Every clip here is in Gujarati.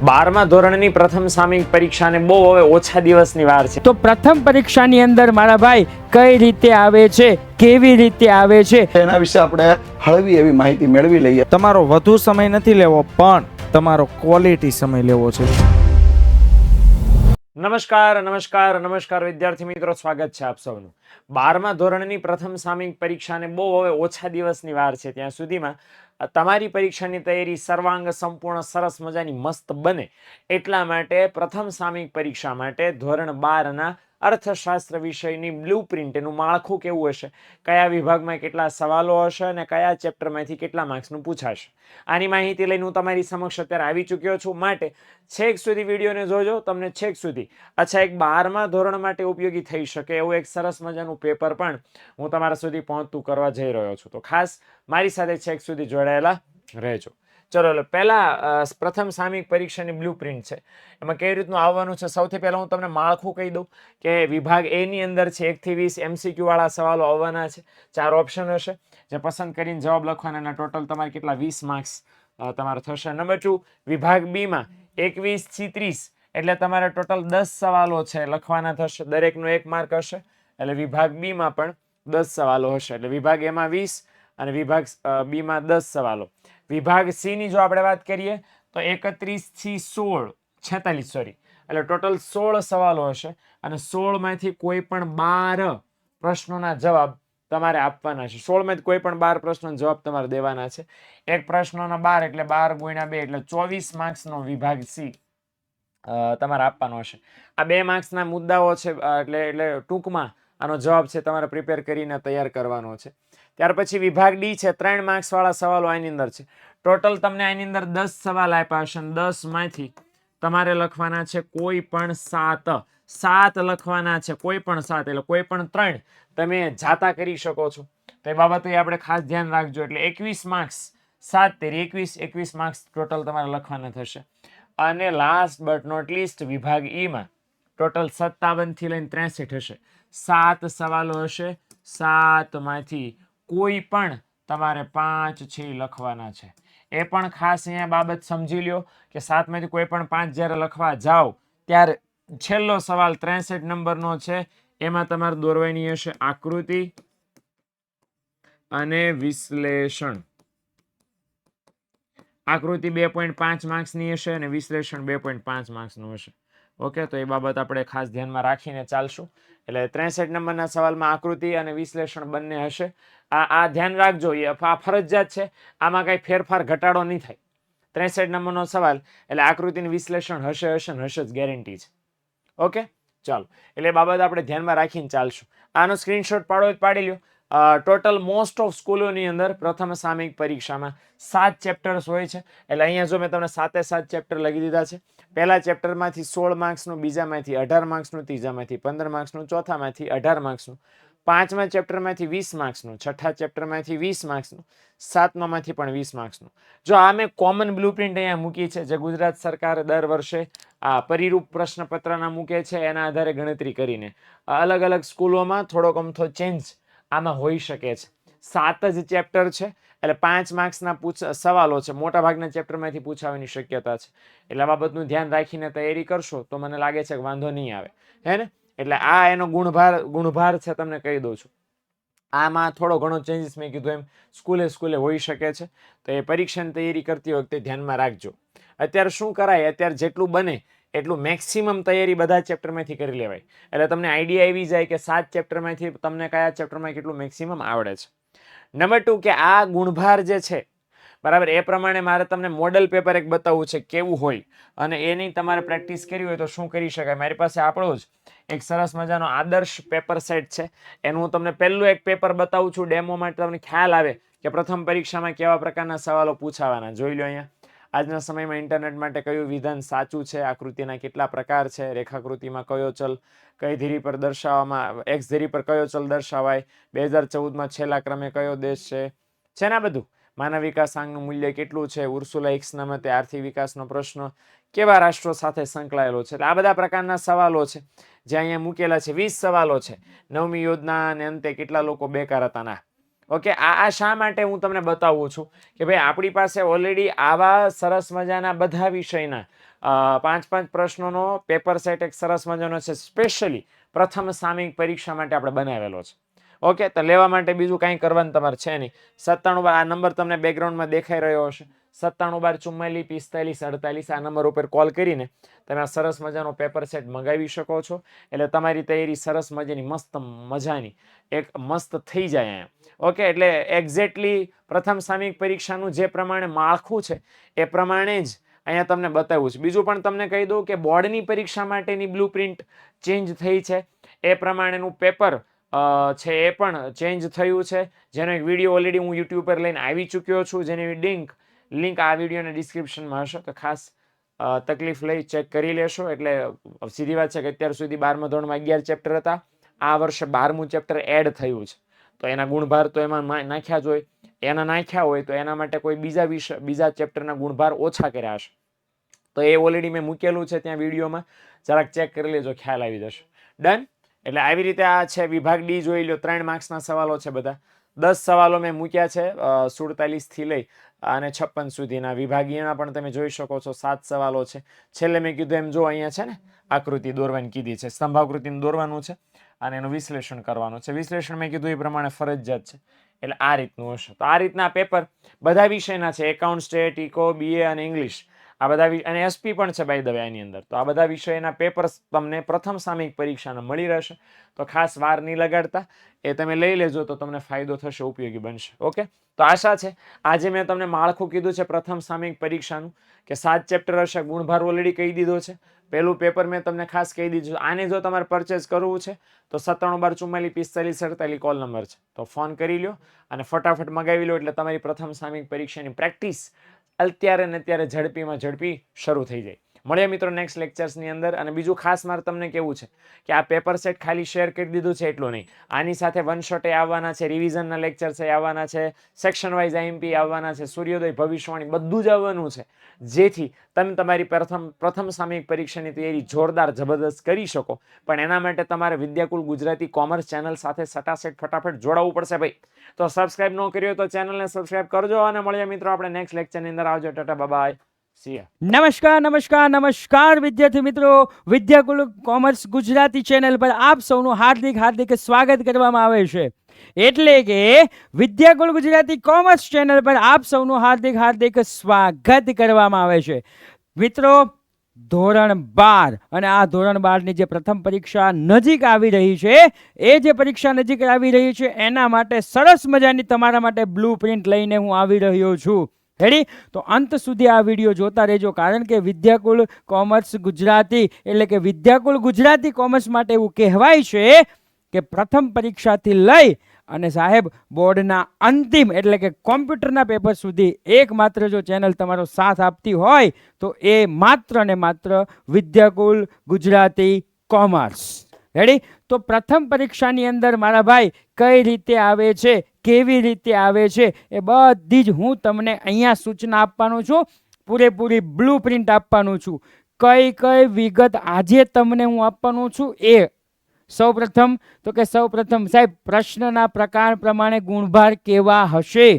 12મા ધોરણની પ્રથમ સામયિક પરીક્ષાને બહુ હવે ઓછા દિવસની વાર છે. તો પ્રથમ પરીક્ષાની અંદર મારા ભાઈ કઈ રીતે આવે છે, કેવી રીતે આવે છે, એના વિશે આપણે હળવી એવી માહિતી મેળવી લઈએ. તમારો વધુ સમય નથી લેવો, પણ તમારો ક્વોલિટી સમય લેવો છે. નમસ્કાર વિદ્યાર્થી મિત્રો, સ્વાગત છે આપ સૌનું. 12મા ધોરણની પ્રથમ સામયિક પરીક્ષાને બહુ હવે ઓછા દિવસની વાર છે. ત્યાં સુધીમાં તમારી પરીક્ષાની તૈયારી સર્વાંગ સંપૂર્ણ સરસ મજાની મસ્ત બને એટલા માટે પ્રથમ સામયિક પરીક્ષા માટે ધોરણ 12ના અર્થશાસ્ત્ર વિષયની બ્લુપ્રિન્ટ, એનું માળખું કેવું હશે, કયા વિભાગમાં કેટલા સવાલો હશે અને કયા ચેપ્ટરમાંથી કેટલા માર્ક્સનું પૂછાશે, આની માહિતી લઈને હું તમારી સમક્ષ અત્યારે આવી ચૂક્યો છું. માટે છેક સુધી વિડીયોને જોજો. તમને છેક સુધી એક 12મા ધોરણ માટે ઉપયોગી થઈ શકે એવું એક સરસ મજાનું પેપર પણ હું તમારા સુધી પહોંચતું કરવા જઈ રહ્યો છું. તો ખાસ મારી સાથે છેક સુધી જોડાયેલા રહેજો. ચલો, પહેલા પ્રથમ સામયિક પરીક્ષાની બ્લુપ્રિન્ટ છે, એમાં કેવી રીતનું આવવાનું છે. સૌથી પહેલા હું તમને માળખું કહી દઉં કે વિભાગ એ ની અંદર છે 1 થી 20 MCQ વાળા સવાલો આવવાના છે. 4 ઓપ્શન હશે, જે પસંદ કરીને જવાબ લખવાના, અને ટોટલ તમારે કેટલા 20 માર્ક્સ તમારે થશે. નંબર 2, વિભાગ બી માં 21 થી 30, એટલે તમારે ટોટલ 10 સવાલો છે લખવાના થશે. દરેકનો 1 માર્ક હશે, એટલે વિભાગ બી માં પણ 10 સવાલો હશે. એટલે વિભાગ એ માં 20 અને વિભાગ બી માં 10 સવાલો. વિભાગ સી ની જો આપણે વાત કરીએ તો 31 થી 46, એટલે ટોટલ 16 સવાલો હશે, અને 16 માંથી કોઈ પણ 12 પ્રશ્નોના જવાબ તમારે આપવાના છે. 16 માંથી કોઈ પણ 12 પ્રશ્નોના જવાબ તમારે દેવાના છે. એક પ્રશ્નોના 12 એટલે 12 ગુણ્યા 2 એટલે 24 માર્ક્સનો વિભાગ સી તમારે આપવાનો હશે. આ 2 માર્ક્સના મુદ્દાઓ છે, એટલે ટૂંકમાં આનો જવાબ છે તમારે પ્રિપેર કરીને તૈયાર કરવાનો છે. ત્યાર પછી વિભાગ ડી છે, 3 માર્ક્સ વાળા સવાલો આની અંદર છે. ટોટલ તમને આની અંદર 10 સવાલ આપ્યા હશે, અને 10 માંથી તમારે લખવાના છે કોઈ પણ 7 લખવાના છે. કોઈ પણ 7 એટલે કોઈ પણ 3 તમે જાતા કરી શકો છો. તો એ બાબતે આપણે ખાસ ધ્યાન રાખજો. એટલે 21 માર્ક્સ, 7 તેરી 21 માર્ક્સ ટોટલ તમારે લખવાના થશે. અને લાસ્ટ બટ નોટ લીસ્ટ વિભાગ ઈ માં ટોટલ 57 થી લઈને 63 હશે. 7 સવાલો હશે, 7 માંથી કોઈ પણ તમારે 5 છે લખવાના છે. એ પણ ખાસ અહીંયા બાબત સમજી લ્યો કે 7 માંથી કોઈ પણ 5 જ્યારે લખવા જાઓ ત્યારે છેલ્લો સવાલ 63 નંબરનો છે, એમાં તમારે દોરવાની હશે આકૃતિ અને વિશ્લેષણ. આકૃતિ 2.5 માર્ક્સની હશે અને વિશ્લેષણ 2.5 માર્ક્સનું હશે. ઓકે, તો એ બાબત આપણે ખાસ ધ્યાનમાં રાખીને ચાલશું. એટલે 63 નંબરના સવાલમાં આકૃતિ અને વિશ્લેષણ બંને હશે. આ ધ્યાન રાખજો, આ ફરજિયાત છે, આમાં કઈ ફેરફાર ઘટાડો નહીં થાય. 63 નંબરનો સવાલ એટલે આકૃતિનું વિશ્લેષણ હશે જ, ગેરંટી છે. ઓકે, ચાલો, એટલે બાબત આપણે ધ્યાનમાં રાખીને ચાલશું. આનો સ્ક્રીનશોટ પાડી લ્યો. ટોટલ મોસ્ટ ઓફ સ્કૂલોની અંદર પ્રથમ સામયિક પરીક્ષામાં 7 ચેપ્ટર્સ હોય છે. એટલે અહીંયા જો મેં તમને 7 ચેપ્ટર લખી દીધા છે. પહેલા ચેપ્ટરમાંથી 16 માર્ક્સનું, બીજામાંથી 18 માર્ક્સનું, ત્રીજામાંથી 15 માર્ક્સનું, ચોથામાંથી 18 માર્ક્સનું, પાંચમા ચેપ્ટરમાંથી 20 માર્ક્સનું, છઠ્ઠા ચેપ્ટરમાંથી 20 માર્ક્સનું, સાતમામાંથી પણ 20 માર્ક્સનું. જો આ મેં કોમન બ્લુપ્રિન્ટ અહીંયા મૂકી છે, જે ગુજરાત સરકાર દર વર્ષે આ પરિરૂપ પ્રશ્નપત્રના મૂકે છે, એના આધારે ગણતરી કરીને અલગ અલગ સ્કૂલોમાં થોડોક અમથો ચેન્જ આમાં હોઈ શકે છે. 7 જ ચેપ્ટર છે, એટલે 5 માર્ક્સના સવાલો છે. મોટા ભાગના ચેપ્ટરમાંથી પૂછાવાની શક્યતા છે. એટલે આ બાબતનું ધ્યાન રાખીને તૈયારી કરશો તો મને લાગે છે કે વાંધો નહીં આવે, હે ને? એટલે આ એનો ગુણભાર છે, તમને કહી દઉં છું. આમાં થોડો ઘણો ચેન્જીસ મેં કીધું એમ સ્કૂલે હોઈ શકે છે. તો એ પરીક્ષાની તૈયારી કરતી વખતે ધ્યાનમાં રાખજો. અત્યારે શું કરાય, અત્યારે જેટલું બને એટલું મેક્સિમમ તૈયારી બધા ચેપ્ટરમાંથી કરી લેવાય. એટલે તમને આઈડિયા આવી જાય કે 7 ચેપ્ટરમાંથી તમને કયા ચેપ્ટરમાં કેટલું મેક્સિમમ આવડે છે. નંબર 2 કે આ ગુણભાર જે છે, બરાબર, એ પ્રમાણે મારે તમને મોડલ પેપર એક બતાવવું છે કેવું હોય, અને એની તમારે પ્રેક્ટિસ કરવી હોય તો શું કરી શકાય. મારી પાસે આપણો જ એક સરસ મજાનો આદર્શ પેપર સેટ છે. એનું હું તમને પહેલું એક પેપર બતાવું છું ડેમો માટે, તમને ખ્યાલ આવે કે પ્રથમ પરીક્ષામાં કેવા પ્રકારના સવાલો પૂછાવાના. જોઈ લો અહીંયા. આજના સમયમાં ઇન્ટરનેટ માટે કયું વિધાન સાચું છે, આકૃતિના કેટલા પ્રકાર છે, રેખાકૃતિમાં કયો ચલ કઈ ધીરી પર દર્શાવવામાં, એક્સ ધીરી પર કયો ચલ દર્શાવાય, 2014માં છેલ્લા ક્રમે કયો દેશ છે ને બધું. માનવ વિકાસાંકનું મૂલ્ય કેટલું છે, ઉર્સુલા હિક્સના મતે આર્થિક વિકાસનો પ્રશ્ન કેવા રાષ્ટ્રો સાથે સંકળાયેલો છે. આ બધા પ્રકારના સવાલો છે જે અહીંયા મૂકેલા છે. 20 સવાલો છે. 9મી યોજના અને અંતે કેટલા લોકો બેકાર હતા ના. ઓકે, આ શા માટે હું તમને બતાવું છું કે ભાઈ આપણી પાસે ઓલરેડી આવા સરસ મજાના બધા વિષયના પાંચ પ્રશ્નોનો પેપર સેટ એક સરસ મજાનો છે, સ્પેશિયલી પ્રથમ સામયિક પરીક્ષા માટે આપણે બનાવેલો છે. ઓકે, તો લેવા માટે બીજું કાંઈ કરવાનું તમારે છે નહીં. 97 આ નંબર તમને બેકગ્રાઉન્ડમાં દેખાઈ રહ્યો હશે, 97 12 44 45 48 આ નંબર ઉપર કોલ કરીને તમે આ સરસ મજાનો પેપર સેટ મંગાવી શકો છો. એટલે તમારી તૈયારી સરસ મજાની મસ્ત મજાની એક મસ્ત થઈ જાય અહીંયા. ઓકે, એટલે એક્ઝેક્ટલી પ્રથમ સામયિક પરીક્ષાનું જે પ્રમાણે માળખું છે એ પ્રમાણે જ અહીંયા તમને બતાવ્યું છે. બીજું પણ તમને કહી દઉં કે બોર્ડની પરીક્ષા માટેની બ્લુ પ્રિન્ટ ચેન્જ થઈ છે, એ પ્રમાણેનું પેપર છે એ પણ ચેન્જ થયું છે, જેનો એક વિડીયો ઓલરેડી હું યુટ્યુબ પર લઈને આવી ચૂક્યો છું, જેની લિંક આ વિડીયોના ડિસ્ક્રિપ્શનમાં હશે, તો ખાસ તકલીફ લઈ ચેક કરી લેશો. એટલે સીધી વાત છે કે અત્યાર સુધી 12મા ધોરણમાં 11 ચેપ્ટર હતા, આ વર્ષે 12મું ચેપ્ટર એડ થયું છે, તો એના ગુણભાર તો એમાં નાખ્યા જ હોય. એના નાખ્યા હોય તો એના માટે કોઈ બીજા ચેપ્ટરના ગુણભાર ઓછા કર્યા હશે, તો એ ઓલરેડી મેં મૂકેલું છે ત્યાં વિડીયોમાં, જરાક ચેક કરી લેજો, ખ્યાલ આવી જશે. ડન. એટલે આવી રીતે આ છે વિભાગ ડી, જોઈ લો. 3 માર્ક્સના સવાલો છે બધા. 10 સવાલો મેં મૂક્યા છે 47 થી લઈ અને 56 સુધીના. વિભાગીયના પણ તમે જોઈ શકો છો, 7 સવાલો છે. છેલ્લે મેં કીધું એમ જો અહીંયા છે ને આકૃતિ દોરવાની કીધી છે, સ્તંભાકૃતિનું દોરવાનું છે અને એનું વિશ્લેષણ કરવાનું છે. વિશ્લેષણ મેં કીધું એ પ્રમાણે ફરજિયાત છે, એટલે આ રીતનું હશે. તો આ રીતના પેપર બધા વિષયના છે, એકાઉન્ટ, સ્ટેટ, ઇકો, બીએ અને ઇંગ્લિશ, આ બધા અને એસપી પણ છે બાય ધ વે આની અંદર. તો આ બધા વિષયના પેપર્સ તમને પ્રથમ સામયિક પરીક્ષાના મળી રહેશે, તો ખાસ વાર નહીં લગાડતા, એ તમે લઈ લેજો તો તમને ફાયદો થશે, ઉપયોગી બનશે. ઓકે, તો આશા છે આજે મેં તમને માળખું કીધું છે પ્રથમ સામયિક પરીક્ષાનું કે 7 ચેપ્ટર હશે, ગુણભાર ઓલરેડી કહી દીધો છે. પહેલું પેપર મેં તમને ખાસ કહી દીધું. આને જો તમારે પરચેસ કરવું છે તો 97 12 44 45 48 કોલ નંબર છે, તો ફોન કરી લો અને ફટાફટ મગાવી લો, એટલે તમારી પ્રથમ સામયિક પરીક્ષાની પ્રેક્ટિસ અત્યારે ને અત્યારે ઝડપી શરૂ થઈ જાય. મળીએ મિત્રો નેક્સ્ટ લેક્ચર્સની અંદર. અને બીજું ખાસ મારે તમને કેવું છે કે આ પેપર સેટ ખાલી શેર કરી દીધું છે એટલું નહીં, આની સાથે વન શોટે આવવાના છે, રિવિઝનના લેક્ચર્સ આવવાના છે, સેક્શન વાઇઝ આઈએમપી આવવાના છે, સૂર્યોદય, ભવિષ્યવાણી બધું જ આવવાનું છે, જેથી તમે તમારી પ્રથમ સામયિક પરીક્ષાની તૈયારી જોરદાર જબરદસ્ત કરી શકો. પણ એના માટે તમારે વિદ્યાકુલ ગુજરાતી કોમર્સ ચેનલ સાથે સટાસટ ફટાફટ જોડાવવું પડશે ભાઈ. તો સબસ્ક્રાઇબ ન કર્યો તો ચેનલને સબસ્ક્રાઇબ કરજો. અને મળીએ મિત્રો આપણે નેક્સ્ટ લેક્ચરની અંદર. આવજો, ટાટા, બાય. નમસ્કાર વિદ્યાર્થી મિત્રો, વિદ્યાકુલ કોમર્સ ગુજરાતી ચેનલ પર આપ સૌનું હાર્દિક સ્વાગત કરવામાં આવે છે. એટલે કે વિદ્યાકુલ ગુજરાતી કોમર્સ ચેનલ પર આપ સૌનું હાર્દિક સ્વાગત કરવામાં આવે છે. મિત્રો, ધોરણ 12 અને આ ધોરણ 12 ની જે પ્રથમ પરીક્ષા નજીક આવી રહી છે, એ જે પરીક્ષા નજીક આવી રહી છે એના માટે સરસ મજાની તમારા માટે બ્લુ પ્રિન્ટ લઈને હું આવી રહ્યો છું. રેડી? તો અંત સુધી આ વિડીયો જોતા રહેજો, કારણ કે વિદ્યાકુલ કોમર્સ ગુજરાતી એટલે કે વિદ્યાકુલ ગુજરાતી કોમર્સ માટે એવું કહેવાય છે કે પ્રથમ પરીક્ષાથી લઈ અને સાહેબ બોર્ડના અંતિમ એટલે કે કોમ્પ્યુટરના પેપર સુધી એકમાત્ર જો ચેનલ તમારો સાથ આપતી હોય તો એ માત્ર ને માત્ર વિદ્યાકુલ ગુજરાતી કોમર્સ. રેડી? તો પ્રથમ પરીક્ષાની અંદર મારા ભાઈ કઈ રીતે આવે છે, કેવી રીતે આવે છે, એ બધી જ હું તમને અહીંયા સૂચના આપવાનો છું, પૂરેપૂરી બ્લુ પ્રિન્ટ આપવાનું છું. કઈ વિગત આજે તમને હું આપવાનું છું એ સૌપ્રથમ સાહેબ પ્રશ્નના પ્રકાર પ્રમાણે ગુણભાર કેવા હશે,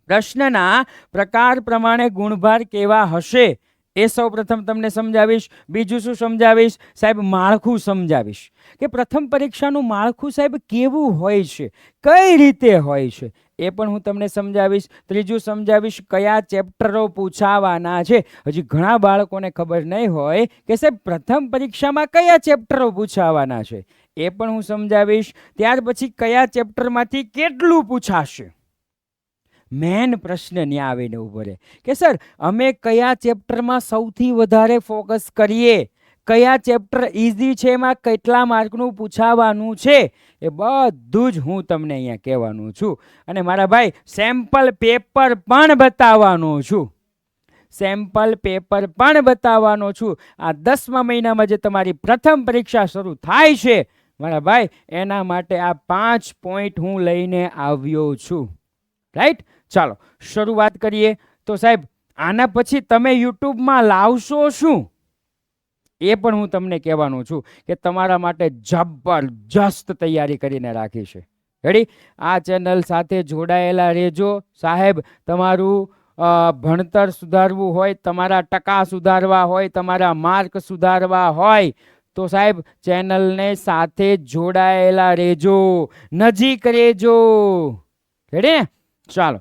પ્રશ્નના પ્રકાર પ્રમાણે ગુણભાર કેવા હશે એ સૌપ્રથમ તમને સમજાવીશ. બીજું શું સમજાવીશ સાહેબ? માળખું સમજાવીશ કે પ્રથમ પરીક્ષાનું માળખું સાહેબ કેવું હોય છે, કઈ રીતે હોય છે, એ પણ હું તમને સમજાવીશ. ત્રીજું સમજાવીશ કયા ચેપ્ટરો પૂછાવાના છે. હજી ઘણા બાળકોને ખબર નહીં હોય કે સાહેબ પ્રથમ પરીક્ષામાં કયા ચેપ્ટરો પૂછાવાના છે, એ પણ હું સમજાવીશ. ત્યાર પછી કયા ચેપ્ટરમાંથી કેટલું પૂછાશે. મેન પ્રશ્ન ન્યા આવીને ઉભો રહે કે સર અમે કયા ચેપ્ટરમાં સૌથી વધારે ફોકસ કરીએ, કયા ચેપ્ટર ઇઝી છે, એમાં કેટલા માર્કનું પૂછાવાનું છે, એ બધું જ હું તમને અહીંયા કહેવાનું છું. અને મારા ભાઈ સેમ્પલ પેપર પણ બતાવવાનો છું, સેમ્પલ પેપર પણ બતાવવાનો છું. આ 10મા મહિનામાં જે તમારી પ્રથમ પરીક્ષા શરૂ થાય છે મારા ભાઈ, એના માટે આ 5 પોઈન્ટ હું લઈને આવ્યો છું. રાઈટ? ચાલો શરૂઆત કરીએ. તો સાહેબ આના પછી તમે યુટ્યુબમાં લાવશો શું, એ પણ હું તમને કહેવાનું છું કે તમારા માટે જબરજસ્ત તૈયારી કરીને રાખી છે. રેડી? આ ચેનલ સાથે જોડાયેલા રહેજો સાહેબ. તમારું ભણતર સુધારવું હોય, તમારા ટકા સુધારવા હોય, તમારા માર્ક સુધારવા હોય તો સાહેબ ચેનલને સાથે જોડાયેલા રહેજો, નજીક રહેજો. રેડી ને? ચાલો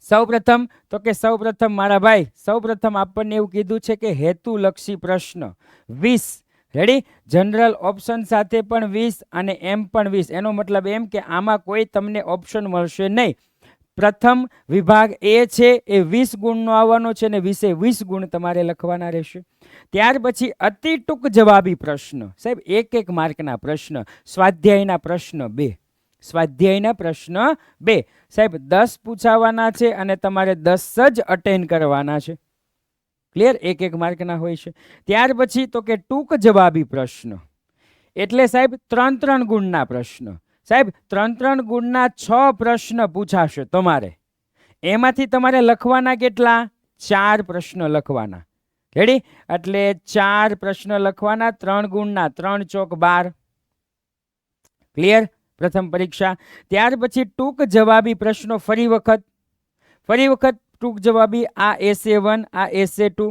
સૌપ્રથમ તો કે સૌપ્રથમ મારા ભાઈ સૌપ્રથમ આપણને એવું કીધું છે કે હેતુલક્ષી પ્રશ્ન 20. રેડી? જનરલ ઓપ્શન સાથે પણ 20 અને એમ પણ 20. એનો મતલબ એમ કે આમાં કોઈ તમને ઓપ્શન મળશે નહીં. પ્રથમ વિભાગ એ છે એ 20 ગુણનો આવવાનો છે અને 20 ગુણ તમારે લખવાના રહેશે. ત્યાર પછી અતિ ટૂંક જવાબી પ્રશ્ન સાહેબ 1 માર્કના પ્રશ્ન. સ્વાધ્યાયના પ્રશ્ન 2. સ્વાધ્યાયના પ્રશ્ન 2 સાહેબ 10 પૂછાવાના છે અને તમારે 10 જ અટેન્ડ કરવાના છે. ક્લિયર? 1 માર્કના હોય છે. ત્યાર પછી તો કે ટૂંક જવાબી પ્રશ્ન એટલે સાહેબ 3 ગુણના પ્રશ્ન. સાહેબ 3 ગુણના 6 પ્રશ્ન પૂછાશે તમારે. એમાંથી તમારે લખવાના કેટલા? 4 પ્રશ્ન લખવાના. રેડી? એટલે 4 પ્રશ્ન લખવાના 3 ગુણના 3 ચોક 12. ક્લિયર? પ્રથમ પરીક્ષા. ત્યાર પછી ટૂંક જવાબી પ્રશ્નો ફરી વખત ટૂંક જવાબી. આ એસે 1, આ એસે 2.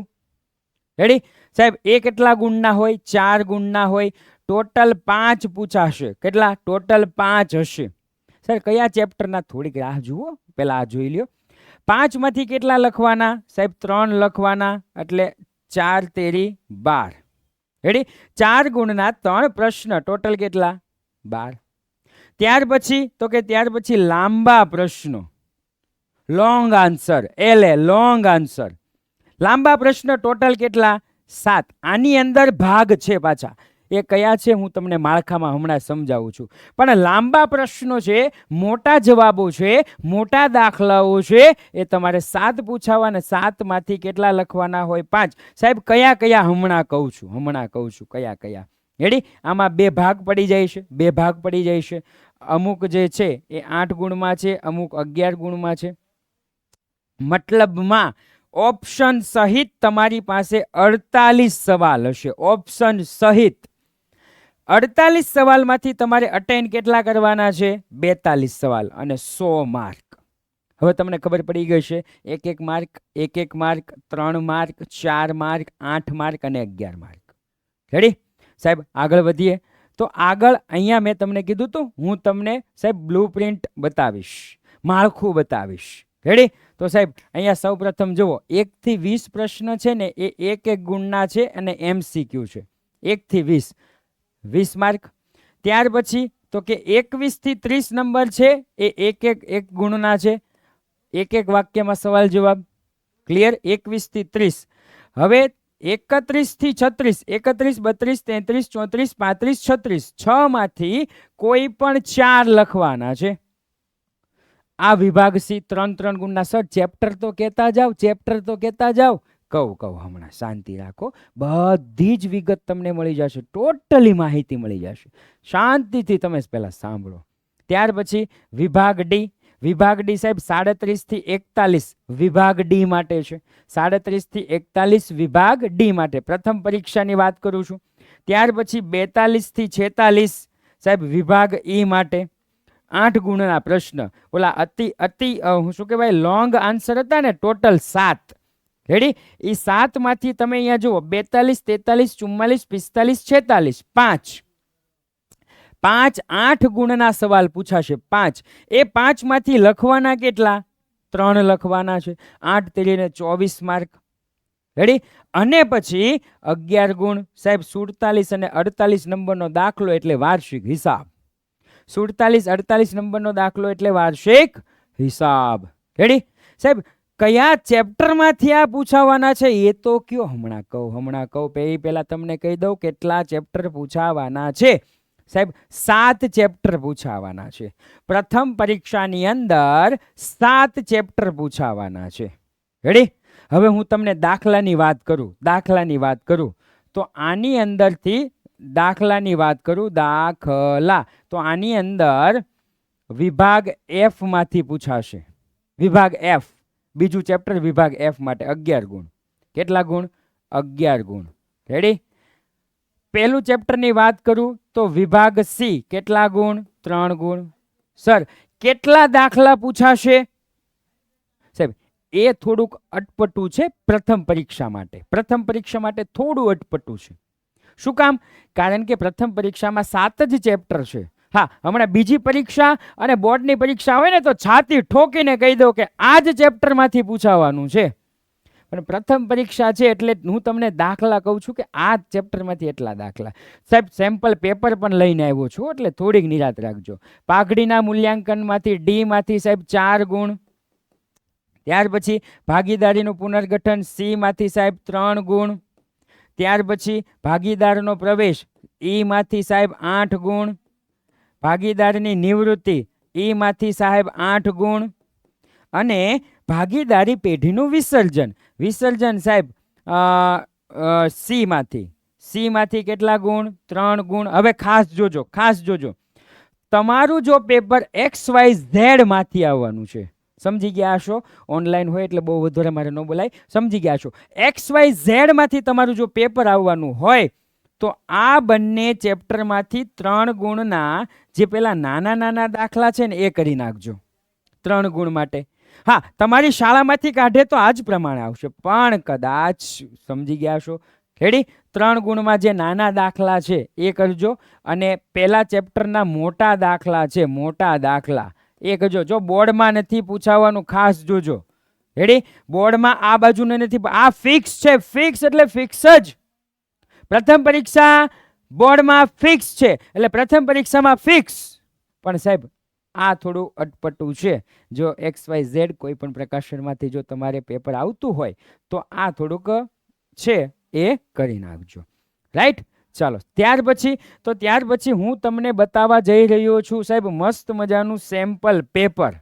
રેડી? સાહેબ એ કેટલા ગુણના હોય? 4 ગુણના હોય. ટોટલ 5 પૂછાશે. કેટલા? ટોટલ 5 હશે. સર કયા ચેપ્ટરના? થોડીક રાહ જુઓ, પહેલા આ જોઈ લ્યો. 5 માંથી કેટલા લખવાના? સાહેબ 3 લખવાના એટલે 4 તેરી 12. રેડી? 4 ગુણના 3 પ્રશ્ન ટોટલ કેટલા? 12. ત્યાર પછી લાંબા પ્રશ્નો, લોંગ આન્સર, લોંગ આન્સર. લાંબા પ્રશ્ન ટોટલ કેટલા? 7. આની અંદર ભાગ છે પાછા. એ કયા છે હું તમને માળખામાં હમણાં સમજાવું છું. પણ લાંબા પ્રશ્નો છે, મોટા જવાબો છે, મોટા દાખલાઓ છે, એ તમારે 7 પૂછાવા અને 7 માંથી કેટલા લખવાના હોય? 5. સાહેબ કયા કયા? હમણાં કહું છું કયા કયા. રેડી? આમાં 2 ભાગ પડી જાય છે. અમુક જે છે એ 8 ગુણમાં છે, અમુક 11 ગુણમાં છે. મતલબમાં ઓપ્શન સહિત તમારી પાસે 48 સવાલ હશે. ઓપ્શન સહિત 48 સવાલમાંથી તમારે અટેન્ડ કેટલા કરવાના છે? 42 સવાલ અને 100 માર્ક. હવે તમને ખબર પડી ગઈ છે 1 mark, 1 mark, 3 mark, 4 mark, 8 mark અને 11 માર્ક. રેડી? સાહેબ આગળ વધીએ તો આગળ અહીંયા મેં તમને કીધું તો હું તમને સાહેબ બ્લુપ્રિન્ટ બતાવીશ, માળખું બતાવીશ. રેડી? તો સાહેબ અહીંયા સૌ પ્રથમ જુઓ 1 થી 20 પ્રશ્ન છે ને એ 1 ગુણના છે અને MCQ છે. 1 થી 20 માર્ક. ત્યાર પછી તો કે 21 થી 30 નંબર છે એ 1 ગુણના છે. 1 વાક્યમાં સવાલ જવાબ. ક્લિયર? 21 થી 30. હવે 31 થી 36, 31, 32, 33, 34, 35, 36, 6 માંથી કોઈ પણ 4 લખવાના છે. આ વિભાગ સી 3 ગુણના. સર ચેપ્ટર તો કહેતા જાવ. કહું હમણાં શાંતિ રાખો. બધી જ વિગત તમને મળી જશે, ટોટલી માહિતી મળી જશે. શાંતિથી તમે પહેલા સાંભળો. ત્યાર પછી વિભાગ ડી. વિભાગ ડી સાહેબ 37 થી 41 વિભાગ ડી માટે છે. 37 થી 41 વિભાગ ડી માટે પ્રથમ પરીક્ષાની વાત કરું છું. ત્યાર પછી 42 થી 46 સાહેબ વિભાગ ઈ માટે 8 ગુણના પ્રશ્ન. ઓલા અતિ શું કહેવાય લોંગ આન્સર હતા ને, ટોટલ 7. રેડી? એ 7 માંથી તમે અહીંયા જુઓ 42, 43, 44, 45, 46, 5 8 ગુણના સવાલ પૂછાશે. 5 એ 5 માંથી લખવાના કેટલા? 3 લખવાના છે. 8 તેરીને 24 માર્ક. રેડી? અને પછી 11 ગુણ સાહેબ 47 અને 48 નંબરનો દાખલો એટલે વાર્ષિક હિસાબ. 47 48 નંબરનો દાખલો એટલે વાર્ષિક હિસાબ. રેડી? સાહેબ કયા ચેપ્ટરમાંથી આ પૂછાવાના છે એ તો કયો? હમણાં કહું. પહેલા તમને કહી દઉં કેટલા ચેપ્ટર પૂછાવાના છે. સાહેબ 7 ચેપ્ટર પૂછાવાના છે. પ્રથમ પરીક્ષાની અંદર 7 ચેપ્ટર પૂછાવાના છે. રેડી? હવે હું તમને દાખલાની વાત કરું તો આની અંદરથી દાખલાની વાત કરું. દાખલા તો આની અંદર વિભાગ એફ માંથી પૂછાશે. વિભાગ એફ બીજું ચેપ્ટર વિભાગ એફ માટે 11 ગુણ. કેટલા ગુણ? 11 ગુણ. રેડી? પહેલું ચેપ્ટરની વાત કરું તો વિભાગ સી કેટલા ગુણ? 3 ગુણ. સર કેટલા દાખલા પૂછાશે? સાહેબ એ થોડુંક અટપટું છે પ્રથમ પરીક્ષા માટે. પ્રથમ પરીક્ષા માટે થોડું અટપટું છે. શું કામ? કારણ કે પ્રથમ પરીક્ષામાં 7 જ ચેપ્ટર છે. હા, હમણાં બીજી પરીક્ષા અને બોર્ડની પરીક્ષા હોય ને તો છાતી ઠોકીને કહી દો કે આ જ ચેપ્ટરમાંથી પૂછાવાનું છે. પણ પ્રથમ પરીક્ષા છે એટલે હું તમને દાખલા કહું છું કે આ ચેપ્ટરમાંથી એટલા દાખલા. સાહેબ સેમ્પલ પેપર પણ લઈને આવ્યો છું એટલે થોડીક નિરાત રાખજો. પાઘડીના મૂલ્યાંકનમાંથી ડી માંથી સાહેબ 4 ગુણ. ત્યાર પછી ભાગીદારીનું પુનર્ગઠન સી માંથી સાહેબ 3 ગુણ. ત્યાર પછી ભાગીદારનો પ્રવેશ ઈ માંથી સાહેબ 8 ગુણ. ભાગીદારની નિવૃત્તિ ઈ માંથી સાહેબ 8 ગુણ. અને ભાગીદારી પેઢીનું વિસર્જન સાહેબ સી માંથી કેટલા ગુણ? 3 ગુણ. હવે ખાસ જોજો તમારું જો પેપર XYZ માંથી આવવાનું છે, સમજી ગયા હશો? ઓનલાઈન હોય એટલે બહુ વધારે મારે ન બોલાય, સમજી ગયા છો? XYZ માંથી તમારું જો પેપર આવવાનું હોય તો આ બંને ચેપ્ટરમાંથી 3 ગુણના જે પેલા નાના દાખલા છે ને એ કરી નાખજો 3 ગુણ માટે. હા, તમારી શાળામાંથી કાઢે તો આ જ પ્રમાણે આવશે, પણ કદાચ સમજી ગયા છો? રેડી? 3 ગુણમાં જે નાના દાખલા છે એ કરજો અને પેલા ચેપ્ટરના મોટા દાખલા છે, મોટા દાખલા એ કરજો. જો બોર્ડમાં નથી પૂછાવાનું ખાસ જોજો. રેડી? બોર્ડમાં આ બાજુને નથી, આ ફિક્સ છે. ફિક્સ એટલે ફિક્સ જ. પ્રથમ પરીક્ષા બોર્ડમાં ફિક્સ છે એટલે પ્રથમ પરીક્ષામાં ફિક્સ. પણ સાહેબ આ થોડું અટપટું છે. જો XYZ કોઈ પણ પ્રકાશનમાંથી જો તમારે પેપર આવતું હોય તો આ થોડુંક છે એ કરી નાખજો. રાઈટ? ચાલો, ત્યાર પછી હું તમને બતાવવા જઈ રહ્યો છું સાહેબ મસ્ત મજાનું સેમ્પલ પેપર.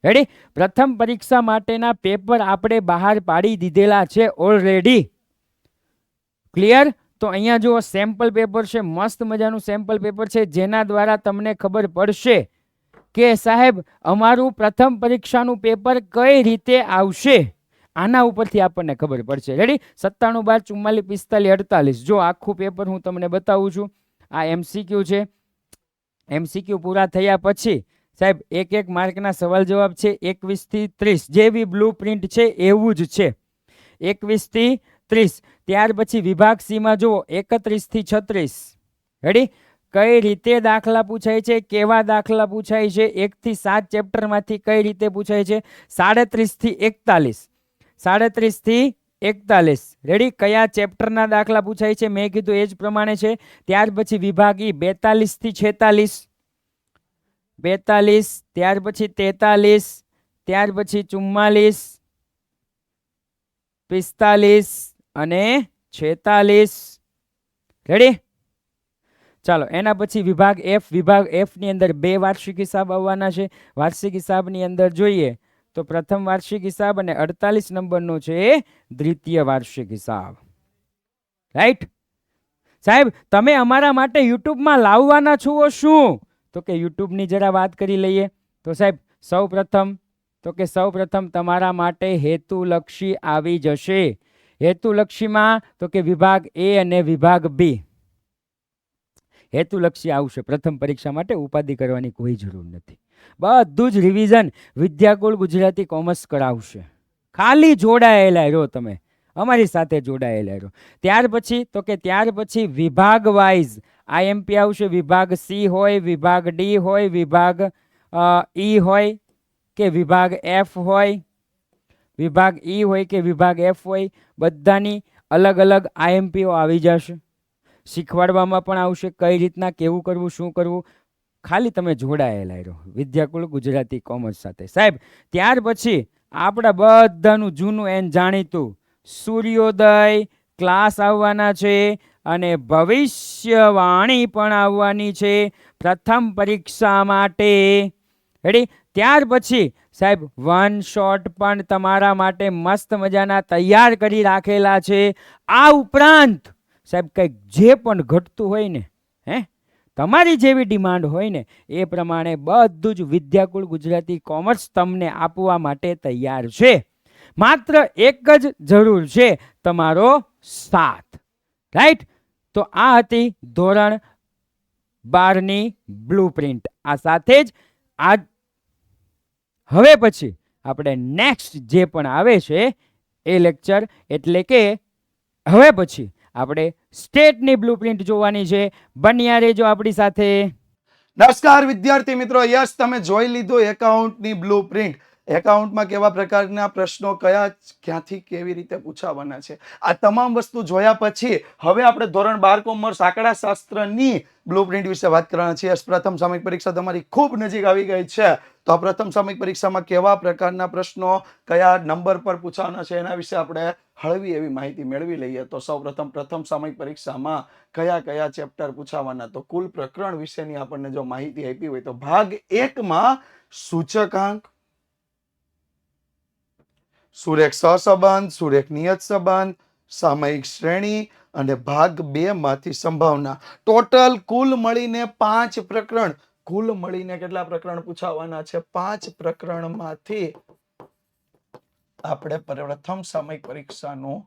રેડી? પ્રથમ પરીક્ષા માટેના પેપર આપણે બહાર પાડી દીધેલા છે ઓલરેડી. ક્લિયર? તો અહીંયા જુઓ સેમ્પલ પેપર છે, મસ્ત મજાનું સેમ્પલ પેપર છે જેના દ્વારા તમને ખબર પડશે કે સાહેબ અમારું પ્રથમ પરીક્ષાનું પેપર કઈ રીતે આવશે. આના ઉપરથી આપણને ખબર પડશે. રેડી? 97 12 44 45 48 જો આખું પેપર હું તમને બતાવું છું. આ MCQ છે. MCQ પૂરા થયા પછી સાહેબ એક માર્કના સવાલ જવાબ છે 21 થી 30, જેવી બ્લુ પ્રિન્ટ છે એવું જ છે, 21 થી 30. ત્યાર પછી વિભાગ સી માં જુઓ 31 થી 36. રેડી? કઈ રીતે દાખલા પૂછાય છે, કેવા દાખલા પૂછાય છે, 1 થી 7 ચેપ્ટરમાંથી કઈ રીતે પૂછાય છે. 37 થી 41, 37 થી 41. રેડી? કયા ચેપ્ટરના દાખલા પૂછાય છે મેં કીધું એ જ પ્રમાણે છે. ત્યાર પછી વિભાગ ઈ 42 થી 46, 42. ત્યાર પછી 43, ત્યાર પછી 44, 45 અને 46. રેડી? ચાલો, એના પછી વિભાગ F ની અંદર 2 વાર્ષિક હિસાબ આવવાના છે. વાર્ષિક હિસાબની અંદર જોઈએ તો પ્રથમ વાર્ષિક હિસાબ અને 48 નંબરનો છે દ્વિતીય વાર્ષિક હિસાબ. રાઈટ? સાહેબ તમે અમારા માટે યુટ્યુબમાં લાવવાના છો શું? તો કે યુટ્યુબની જરા વાત કરી લઈએ. તો સાહેબ સૌપ્રથમ તમારા માટે હેતુલક્ષી આવી જશે. હેતુલક્ષીમાં તો કે વિભાગ A અને વિભાગ B હેતુલક્ષી આવશે પ્રથમ પરીક્ષા માટે. ઉપાધિ કરવાની કોઈ જરૂર નથી. બધું જ રિવિઝન વિદ્યાકુલ ગુજરાતી કોમર્સ કરાવશે. ખાલી જોડાયેલા રહો, તમે અમારી સાથે જોડાયેલા રહો. ત્યાર પછી વિભાગ વાઇઝ IMP આવશે. વિભાગ C હોય, વિભાગ D હોય, વિભાગ E હોય કે વિભાગ F હોય, વિભાગ E હોય કે વિભાગ F હોય, બધાની અલગ અલગ IMPO આવી જશે. શીખવાડવામાં પણ આવશે કઈ રીતના કેવું કરવું, શું કરવું. ખાલી તમે જોડાયેલા રહો વિદ્યાકુલ ગુજરાતી કોમર્સ સાથે. સાહેબ ત્યાર પછી આપણા બધાનું જૂનું એન જાણીતું સૂર્યોદય ક્લાસ આવવાના છે અને ભવિષ્યવાણી પણ આવવાની છે પ્રથમ પરીક્ષા માટે. રેડી? ત્યાર પછી સાહેબ વન શોટ પણ તમારા માટે મસ્ત મજાના તૈયાર કરી રાખેલા છે. આ ઉપરાંત સાહેબ કંઈક જે પણ ઘટતું હોય ને, તમારી જેવી ડિમાન્ડ હોય ને એ પ્રમાણે બધું જ વિદ્યાકુલ ગુજરાતી કોમર્સ તમને આપવા માટે તૈયાર છે. માત્ર એક જ જરૂર છે, તમારો સાથ. રાઈટ? તો આ હતી ધોરણ 12ની બ્લુ પ્રિન્ટ. આ સાથે જ હવે પછી આપણે નેક્સ્ટ જે પણ આવે છે એ લેક્ચર, એટલે કે હવે પછી આપણે સ્ટેટની બ્લુપ્રિન્ટ જોવાની છે. બન્યા રહેજો આપણી સાથે. નમસ્કાર વિદ્યાર્થી મિત્રો, યસ તમે જોઈ લીધું એકાઉન્ટની બ્લુપ્રિન્ટ. એકાઉન્ટમાં કેવા પ્રકારના પ્રશ્નો ક્યાંથી કેવી રીતે પૂછાવાના છે, આ તમામ વસ્તુ જોયા પછી હવે આપણે ધોરણ 12 કોમર્સ આંકડાશાસ્ત્રની બ્લુપ્રિન્ટ વિશે વાત કરવાના છીએ. પ્રથમ સામયિક પરીક્ષા તમારી ખૂબ નજીક આવી ગઈ છે, તો આ પ્રથમ સામયિક પરીક્ષામાં કેવા પ્રકારના પ્રશ્નો કયા નંબર પર પૂછવાના છે એના વિશે આપણે હળવી એવી માહિતી મેળવી લઈએ. તો સૌપ્રથમ પ્રથમ સામયિક પરીક્ષામાં કયા કયા ચેપ્ટર પૂછાવાના, તો કુલ પ્રકરણ વિશેની આપણને જો માહિતી આપી હોય તો ભાગ 1 માં સૂચકાંક, સુરેખ સહસંબંધ, સુરેખ નિયત સંબંધ, સામયિક શ્રેણી અને ભાગ 2 માંથી સંભાવના. ટોટલ કુલ મળીને 5 પ્રકરણ. કુલ મળીને કેટલા પ્રકરણ પૂછાવાના છે? 5 પ્રકરણમાંથી આપણે પ્રથમ સામયિક પરીક્ષાનું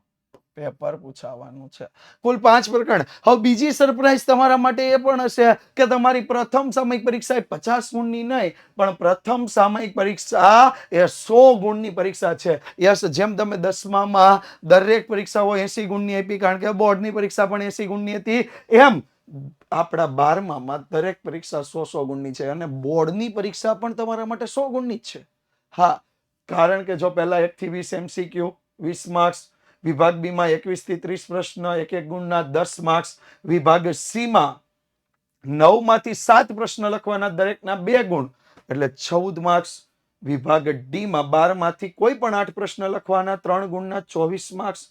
પેપર પૂછાવાનું છે. કુલ 5 પ્રકરણ. હવે બીજી સરપ્રાઈઝ તમારા માટે એ પણ હશે કે તમારી પ્રથમ સામયિક પરીક્ષા એ 50 ગુણની નહીં, પણ પ્રથમ સામયિક પરીક્ષા એ 100 ગુણની પરીક્ષા છે. યસ, જેમ તમે 10મામાં દરેક પરીક્ષાઓ 80 ગુણની આપી, કારણ કે બોર્ડની પરીક્ષા પણ 80 ગુણની હતી, એમ આપણા 12મામાં દરેક પરીક્ષા 100 ગુણની છે, અને બોર્ડની પરીક્ષા પણ તમારા માટે 100 ગુણની જ છે. હા, કારણ કે જો પહેલા 1 થી 20 MCQ 20 માર્ક્સ, વિભાગ બી માં 21 થી 30 પ્રશ્ન 1 ગુણના 10 માર્ક્સ, વિભાગ સી માં 9 માંથી 7 પ્રશ્ન લખવાના, દરેકના 2 ગુણ એટલે 14 માર્ક્સ, વિભાગ ડી માં 12 માંથી કોઈ પણ 8 પ્રશ્ન લખવાના, 3 ગુણના 24 માર્ક્સ,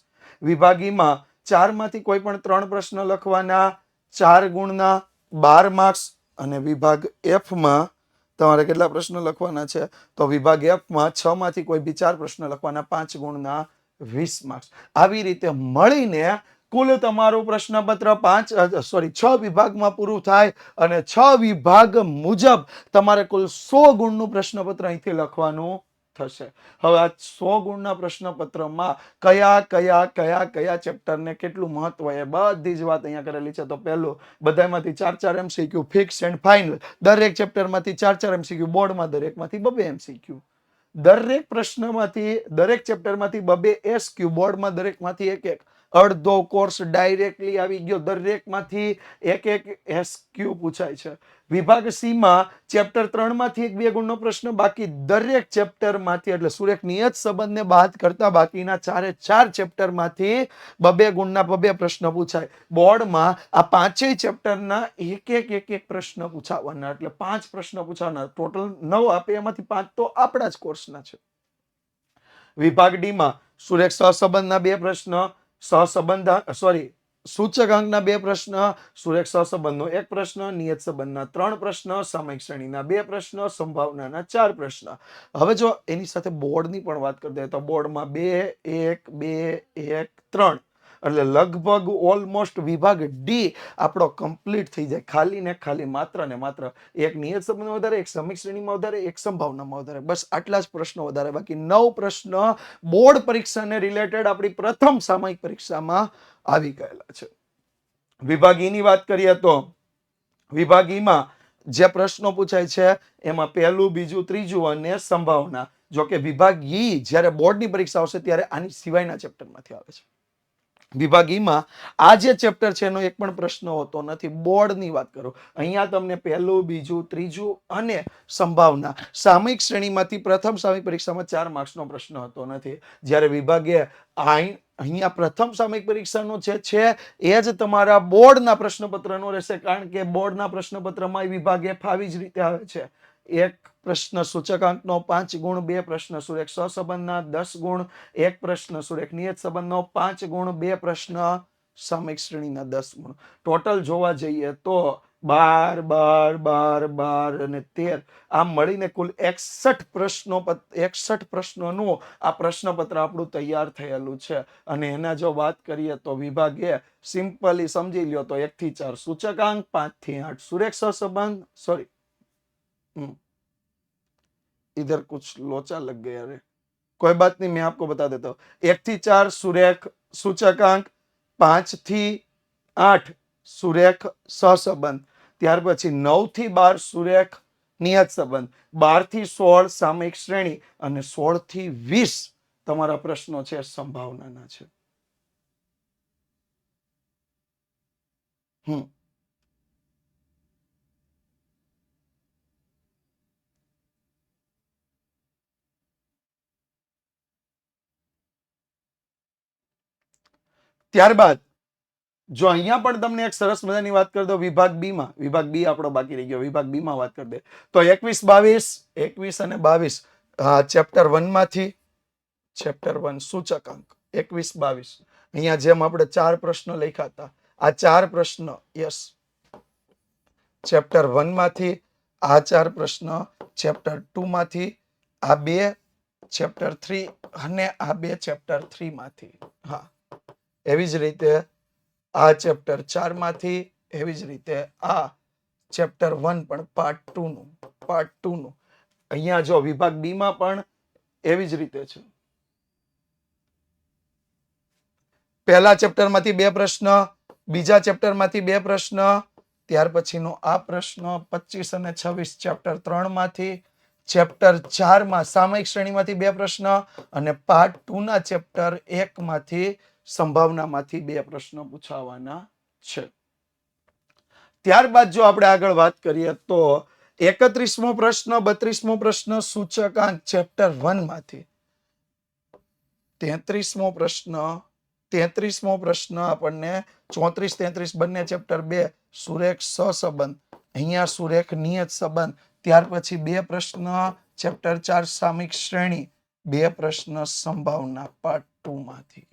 વિભાગ ઈ માં 4 માંથી કોઈ પણ 3 પ્રશ્ન લખવાના, 4 ગુણના 12 માર્ક્સ, અને વિભાગ એફ માં તમારે કેટલા પ્રશ્નો લખવાના છે? તો વિભાગ એફ માં 6 માંથી કોઈ બી 4 પ્રશ્ન લખવાના, 5 ગુણના 20 માર્ક્સ. આવી રીતે મળીને કુલ તમારું પ્રશ્નપત્ર 6 વિભાગમાં પૂરું થાય, અને 6 વિભાગ મુજબ તમારે કુલ 100 ગુણનું પ્રશ્નપત્ર અહીંથી લખવાનું થશે. હવે આ 100 ગુણના પ્રશ્નપત્રમાં કયા ચેપ્ટરને કેટલું મહત્વ એ બધી જ વાત અહીંયા કરેલી છે. તો પહેલું, બધામાંથી 4 MCQ ફિક્સ એન્ડ ફાઇનલ. દરેક ચેપ્ટરમાંથી 4 MCQ, બોર્ડમાં દરેકમાંથી 2 MCQ. દરેક પ્રશ્નમાંથી, દરેક ચેપ્ટરમાંથી 2 SQ, બોર્ડમાં દરેકમાંથી 1. અડધો કોર્સ ડાયરેક્ટલી આવી ગયો, દરેકમાંથી 1 SQ પૂછાય છે. વિભાગ સી માં ચેપ્ટર 3 માંથી 2 ગુણનો પ્રશ્ન, બાકી દરેક ચેપ્ટરમાંથી, એટલે સુરેખ નિયત સંબંધને બાદ કરતા બાકીના 4 ચેપ્ટરમાંથી 2 ગુણના 2 પ્રશ્ન પૂછાય. બોર્ડમાં આ 5 ચેપ્ટરના એક પ્રશ્ન પૂછાવાના, એટલે 5 પ્રશ્ન પૂછાવાના. ટોટલ 9 આપે, એમાંથી 5 તો આપણા જ કોર્સના છે. વિભાગ ડી માં સુરેખ સહસંબંધના 2 પ્રશ્ન, સૂચકાંકના 2 પ્રશ્ન, સુરેખ સહસંબંધનો 1 પ્રશ્ન, નિયત સંબંધના 3 પ્રશ્ન, સામયિક શ્રેણીના 2 પ્રશ્ન, સંભાવનાના 4 પ્રશ્ન. હવે જો એની સાથે બોર્ડની પણ વાત કરી દઈએ તો બોર્ડમાં 2, 1, 2, 1, 3, એટલે લગભગ ઓલમોસ્ટ વિભાગ ડી આપણો કમ્પ્લીટ થઈ જાય. ખાલી ને ખાલી માત્ર ને માત્ર 1 નિયત સંબંધમાં વધારે, 1 સામયિક શ્રેણીમાં વધારે, 1 સંભાવનામાં વધારે, બસ આટલા જ પ્રશ્નો વધારે. બાકી 9 પ્રશ્ન બોર્ડ પરીક્ષાને રિલેટેડ આપણી પ્રથમ સામયિક પરીક્ષામાં આવી ગયેલા છે. વિભાગ ઈ ની વાત કરીએ તો વિભાગ ઈ માં જે પ્રશ્નો પૂછાય છે એમાં પહેલું, બીજું, ત્રીજું અને સંભાવના. જો કે વિભાગ ઈ જ્યારે બોર્ડની પરીક્ષા આવશે ત્યારે આની સિવાયના ચેપ્ટરમાંથી આવે છે. વિભાગ ઈ માં આ જે ચેપ્ટર છે એનો એક પણ પ્રશ્ન હોતો નથી. બોર્ડની વાત કરું, અહીંયા તમને પહેલું, બીજું, ત્રીજું અને સંભાવના. સામયિક શ્રેણીમાંથી પ્રથમ સામયિક પરીક્ષામાં 4 માર્ક્સનો પ્રશ્ન હોતો નથી. જ્યારે વિભાગે અહીંયા પ્રથમ સામયિક પરીક્ષાનો જે છે એ જ તમારા બોર્ડના પ્રશ્નપત્રનો રહેશે, કારણ કે બોર્ડના પ્રશ્નપત્રમાં વિભાગે આવી જ રીતે આવે છે. 1 પ્રશ્ન સૂચકાંકનો 5 ગુણ, 2 પ્રશ્ન સુરેખ સહસંબંધના 10 ગુણ, 1 પ્રશ્ન સુરેખ નિયત સંબંધનો 5 ગુણ, 2 પ્રશ્ન સામયિક શ્રેણીના 10 ગુણ. ટોટલ જોવા જઈએ તો 12 અને 13 આમ મળીને કુલ 61 પ્રશ્નોનું આ પ્રશ્નપત્ર આપણું તૈયાર થયેલું છે. અને એના જો વાત કરીએ તો વિભાગે સિમ્પલી સમજી લ્યો તો 1 થી 4 સૂચકાંક, 5 થી 8 सुरेख सहसंबंध, सॉरी इधर कुछ लोचा लग गया रे, कोई बात नहीं, मैं आपको बता देता हूं. 1 થી 4 सुरेख सूचकांक, 5 થી 8 सुरेख सहसंबंध, ત્યાર પછી 9 થી 12 સુરેખ નિયત સંબંધ, 12 થી 16 સામયિક શ્રેણી અને 16 થી 20 તમારા પ્રશ્નો છે સંભાવનાના છે. ત્યારબાદ જો અહીંયા પણ તમને એક સરસ મજાની વાત કરી દો, વિભાગ બી માં, વિભાગ બી આપણો બાકી રહી ગયો, વિભાગ બી માં વાત કરી દે તો 21 અને 22 ચેપ્ટર 1 માંથી, ચેપ્ટર 1 સૂચકાંક 21, 22 અહીંયા જેમ આપણે 4 પ્રશ્નો લખ્યા હતા, આ 4 પ્રશ્ન યસ ચેપ્ટર 1 માંથી, આ 4 પ્રશ્ન ચેપ્ટર 2 માંથી, આ 2 ચેપ્ટર 3 અને આ 2 ચેપ્ટર 3 માંથી. હા, એવી જ રીતે આ ચેપ્ટર 4 માંથી, એવી જ રીતે આ ચેપ્ટર 1 પણ પાર્ટ 2 નું અહીંયા જો વિભાગ બી માં પણ એવી જ રીતે છે. પહેલા ચેપ્ટર માંથી 2 પ્રશ્ન, બીજા ચેપ્ટર માંથી 2 પ્રશ્ન, ત્યાર પછીનો આ પ્રશ્ન 25 અને 26 ચેપ્ટર 3 માંથી, ચેપ્ટર 4 માં સામયિક શ્રેણીમાંથી 2 પ્રશ્ન અને પાર્ટ 2 ના ચેપ્ટર 1 માંથી સંભાવનામાંથી 2 પ્રશ્નો પૂછાવાના છે. ત્યારબાદ જો આપણે આગળ વાત કરીએ તો 31મો પ્રશ્ન, 32મો પ્રશ્ન સૂચકાંક ચેપ્ટર 1 માંથી, 33મો પ્રશ્ન આપણને 34, 33 બંને ચેપ્ટર 2 સુરેખ સહસંબંધ, અહીંયા સુરેખ નિયત સંબંધ, ત્યાર પછી 2 પ્રશ્ન ચેપ્ટર 4 સામયિક શ્રેણી, 2 પ્રશ્ન સંભાવના પાર્ટ 2 માંથી,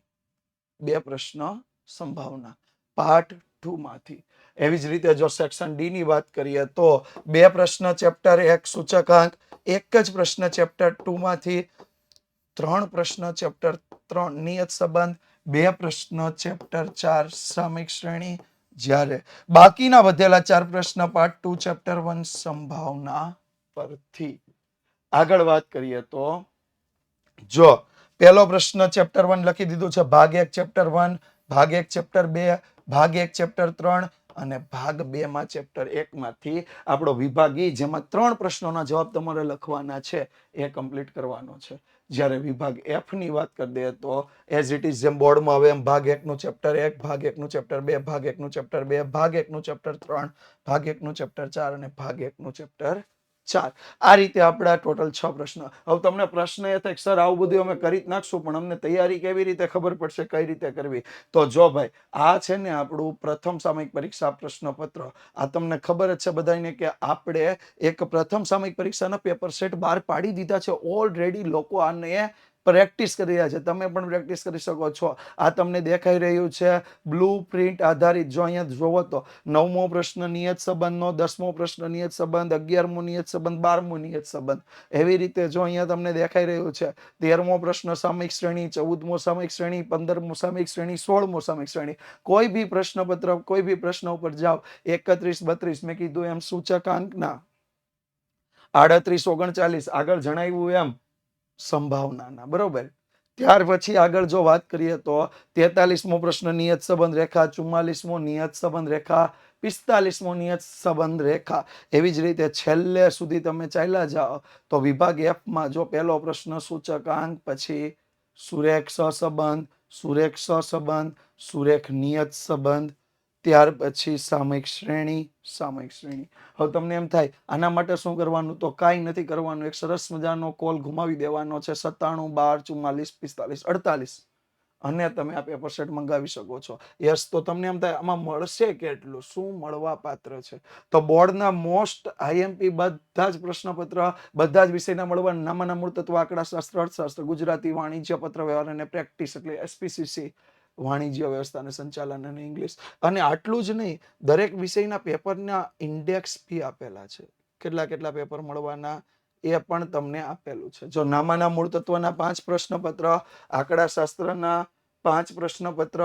2 પ્રશ્ન સંભાવના પાર્ટ 2 માંથી. એવી જ રીતે જો સેક્શન ડી ની વાત કરીએ તો 2 પ્રશ્ન ચેપ્ટર 1 સૂચકાંક, 1 જ પ્રશ્ન ચેપ્ટર 2 માંથી, 3 પ્રશ્ન ચેપ્ટર 3 નિયત સંબંધ, 2 પ્રશ્ન ચેપ્ટર 4 સામયિક શ્રેણી, જ્યારે બાકીના વધેલા 4 પ્રશ્ન પાર્ટ 2 ચેપ્ટર 1 સંભાવના પરથી. આગળ વાત કરીએ તો જો પહેલો પ્રશ્ન ચેપ્ટર 1 લખી દીધું છે, ભાગ 1 ચેપ્ટર 1, ભાગ 1 ચેપ્ટર 2, ભાગ 1 ચેપ્ટર 3 અને ભાગ 2 માં ચેપ્ટર 1 માંથી આપણો વિભાગ ઈ, જેમાં 3 પ્રશ્નોના જવાબ તમારે લખવાના છે, એ કમ્પ્લીટ કરવાનો છે. જ્યારે વિભાગ એફ ની વાત કરી દે તો એઝ ઇટ ઇઝ જેમ બોર્ડમાં આવે એમ ભાગ 1 નું ચેપ્ટર 1, ભાગ 1 નું ચેપ્ટર 2, ભાગ 1 નું ચેપ્ટર 2, ભાગ 1 નું ચેપ્ટર 3, ભાગ 1 નું ચેપ્ટર 4 અને ભાગ 1 નું ચેપ્ટર 4. આ રીતે આપણા ટોટલ 6 પ્રશ્ન. હવે તમને પ્રશ્ન એ થાય સર આવું બધું અમે કરી જ નાખશું, પણ અમને તૈયારી કેવી રીતે ખબર પડશે, કઈ રીતે કરવી? તો જો ભાઈ આ છે ને આપણું પ્રથમ સામયિક પરીક્ષા પ્રશ્નપત્ર. આ તમને ખબર જ છે બધાને કે આપણે એક પ્રથમ સામયિક પરીક્ષાના પેપર સેટ બહાર પાડી દીધા છે. ઓલરેડી લોકો આને પ્રેક્ટિસ કરી રહ્યા છે, તમે પણ પ્રેક્ટિસ કરી શકો છો. આ તમને દેખાઈ રહ્યું છે બ્લુ પ્રિન્ટ આધારિત. જો અહીંયા જોવો તો 9મો પ્રશ્ન નિયત સંબંધનો, 10મો પ્રશ્ન નિયત સંબંધ, 11મો નિયત સંબંધ, 12મો નિયત સંબંધ. એવી રીતે જો અહીંયા તમને દેખાઈ રહ્યું છે 13મો પ્રશ્ન સામયિક શ્રેણી, 14મો સામયિક શ્રેણી, 15મો સામયિક શ્રેણી, 16મો સામયિક શ્રેણી. કોઈ બી પ્રશ્નપત્ર, કોઈ બી પ્રશ્ન ઉપર જાઓ 31, 32 મેં કીધું એમ સૂચકાંકના, 38, 39 આગળ જણાવ્યું એમ સંભાવનાના, બરોબર. ત્યાર પછી આગળ જો વાત કરીએ તો 43મો પ્રશ્ન નિયત સંબંધ રેખા, 44મો નિયત સંબંધ રેખા, 45મો નિયત સંબંધ રેખા. એવી જ રીતે છેલ્લે સુધી તમે ચાલ્યા જાઓ તો વિભાગ એફ માં જો પહેલો પ્રશ્ન સૂચકાંક, પછી સુરેખ સહસંબંધ, સુરેખ સહસંબંધ, સુરેખ નિયત સંબંધ, ત્યાર પછી સામયિક શ્રેણી, સામયિક શ્રેણી. હવે તમને એમ થાય આના માટે શું કરવાનું? તો કાંઈ નથી કરવાનું, એક સરસ મજાનો કોલ ઘુમાવી દેવાનો છે 97, 12, 44, 45, 48 અને તમે આ પેપર સેટ મંગાવી શકો છો. યસ, તો તમને એમ થાય આમાં મળશે કેટલું, શું મળવા પાત્ર છે? તો બોર્ડના મોસ્ટ આઈએમપી બધા જ પ્રશ્નપત્ર, બધા જ વિષયના મળવા, નામાના મૂળ તત્વ, આંકડાશાસ્ત્ર, અર્થશાસ્ત્ર, ગુજરાતી, વાણિજ્ય, પત્ર વ્યવહાર અને પ્રેક્ટિસ એટલે એસપીસીસી, વાણિજ્ય વ્યવસ્થા અને સંચાલન અને ઇંગ્લિશ. અને આટલું જ નહીં, દરેક વિષયના પેપરના ઇન્ડેક્સ બી આપેલા છે, કેટલા કેટલા પેપર મળવાના એ પણ તમને આપેલું છે. જો નામાના મૂળ તત્વના 5 પ્રશ્નપત્ર, આંકડાશાસ્ત્રના 5 પ્રશ્નપત્ર,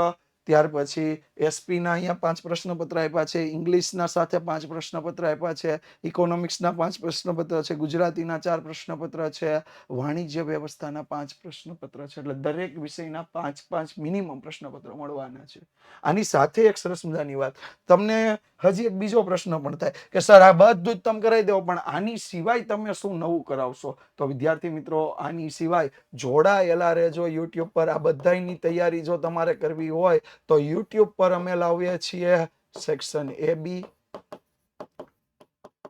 ત્યાર પછી એસપી ના અહીંયા 5 પ્રશ્નપત્ર આપ્યા છે, ઇંગ્લિશના સાથે 5 પ્રશ્નપત્ર આપ્યા છે, ઇકોનોમિક્સના 5 પ્રશ્નપત્ર છે, ગુજરાતીના 4 પ્રશ્નપત્ર છે, વાણિજ્ય વ્યવસ્થાના 5 પ્રશ્નપત્ર છે. એટલે દરેક વિષયના 5 મિનિમમ પ્રશ્નપત્રો મળવાના છે. આની સાથે એક સરસ મજાની વાત, તમને હજી એક બીજો પ્રશ્ન પણ થાય કે સર આ બધું જ તમે કરાવી દો પણ આની સિવાય તમે શું નવું કરાવશો? તો વિદ્યાર્થી મિત્રો આની સિવાય જોડાયેલા રહેજો યુટ્યુબ પર. આ બધાની તૈયારી જો તમારે કરવી હોય તો યુટ્યુબ પર અમે લાવીએ છીએ સેક્શન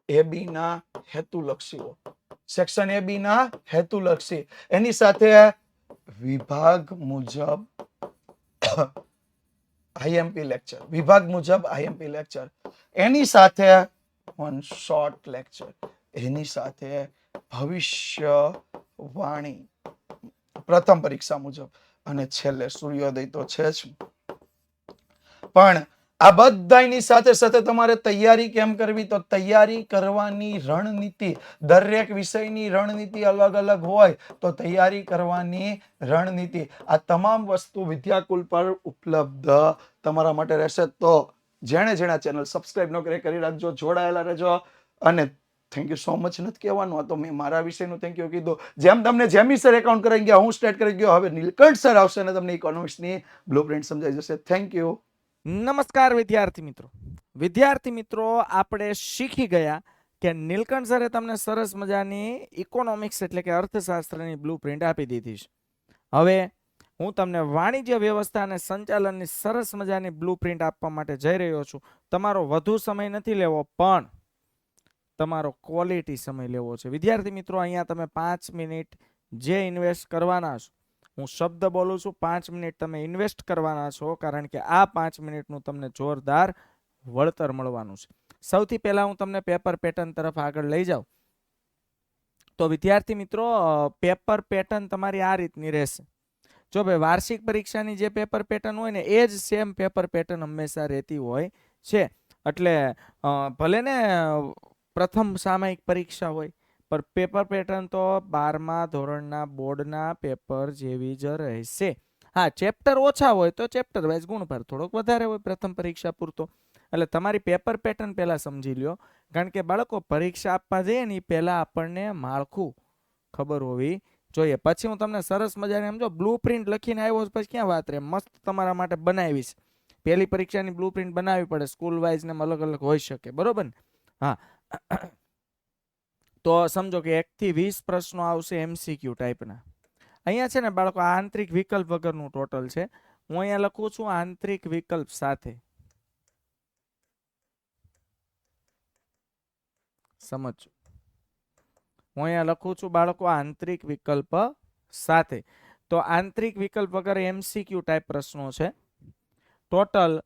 એબી ના હેતુલક્ષીઓ. સેક્શન એબી ના હેતુલક્ષી, એની સાથે વિભાગ મુજબ આઈએમપી લેક્ચર, વિભાગ મુજબ આઈએમપી લેક્ચર, એની સાથે વન શોર્ટ લેક્ચર, એની સાથે ભવિષ્યવાણી પ્રથમ પરીક્ષા મુજબ, અને છેલ્લે સૂર્યોદય તો છે જ. પણ આ બધાની સાથે સાથે તમારે તૈયારી કેમ કરવી? તો તૈયારી કરવાની રણનીતિ, દરેક વિષયની રણનીતિ અલગ અલગ હોય, તો તૈયારી કરવાની રણનીતિ આ તમામ વસ્તુ વિદ્યાકુલ પર ઉપલબ્ધ તમારા માટે રહેશે. તો જેણે આ ચેનલ સબસ્ક્રાઇબ ન કરે કરી રાખજો, જોડાયેલા રહેજો. અને થેન્ક યુ સો મચ નથી કહેવાનું, આ તો મેં મારા વિષયનું થેન્ક યુ કીધું. જેમ તમને જેમી સર એકાઉન્ટ કરાવી ગયા, હું સ્ટાર્ટ કરી ગયો, હવે નીલકંઠ સર આવશે અને તમને ઇકોનોમિક્સની બ્લુપ્રિન્ટ સમજાઈ જશે. Thank you. નમસ્કાર વિદ્યાર્થી મિત્રો, આપણે શીખી ગયા કે નીલકંઠ સરે તમને સરસ મજાની ઇકોનોમિક્સ એટલે કે અર્થશાસ્ત્રની બ્લુપ્રિન્ટ આપી દીધી છે. હવે હું તમને વાણિજ્ય વ્યવસ્થા અને સંચાલનની સરસ મજાની બ્લુપ્રિન્ટ આપવા માટે જઈ રહ્યો છું. તમારો વધુ સમય નથી લેવો, પણ તમારો ક્વોલિટી સમય લેવો છે. વિદ્યાર્થી મિત્રો, અહીંયા તમે 5 મિનિટ જે ઇન્વેસ્ટ કરવાના છો, હું શબ્દ બોલું છું, 5 મિનિટ તમે ઇન્વેસ્ટ કરવાના છો, કારણ કે આ 5 મિનિટનું તમને જોરદાર વળતર મળવાનું છે. સૌથી પહેલા હું તમને પેપર પેટર્ન તરફ આગળ લઈ જાઉં તો વિદ્યાર્થી મિત્રો, પેપર પેટર્ન તમારી આ રીતની રહેશે. જો ભાઈ વાર્ષિક પરીક્ષાની જે પેપર પેટર્ન હોય ને, એ જ સેમ પેપર પેટર્ન હંમેશા રહેતી હોય છે. એટલે ભલે ને પ્રથમ સામયિક પરીક્ષા હોય, પર પેપર પેટર્ન તો 12મા ધોરણના બોર્ડના પેપર જેવી જ રહેશે. હા, ચેપ્ટર ઓછા હોય તો ચેપ્ટર વાઇઝ ગુણભાર થોડોક વધારે હોય પ્રથમ પરીક્ષા પૂરતો. એટલે તમારી પેપર પેટર્ન પહેલા સમજી લ્યો, કારણ કે બાળકો પરીક્ષા આપવા જઈએ ને પહેલા આપણને માળખું ખબર હોવી જોઈએ. પછી હું તમને સરસ મજાની સમજો બ્લુપ્રિન્ટ લખીને આવ્યો, પછી ક્યાં વાત રહે, મસ્ત તમારા માટે બનાવીશ. પહેલી પરીક્ષાની બ્લુપ્રિન્ટ બનાવવી પડે, સ્કૂલ વાઇઝ ને અલગ અલગ હોઈ શકે, બરોબર ને? હા, તો સમજો કે 1 થી 20 પ્રશ્નો આવશે MCQ ટાઈપના. અહીંયા છે ને બાળકો આંતરિક વિકલ્પ વગરનું ટોટલ છે. હું અહીંયા લખું છું આંતરિક વિકલ્પ સાથે. સમજો, હું અહીંયા લખું છું બાળકો આંતરિક વિકલ્પ સાથે. તો આંતરિક વિકલ્પ વગર MCQ ટાઈપ પ્રશ્નો છે. ટોટલ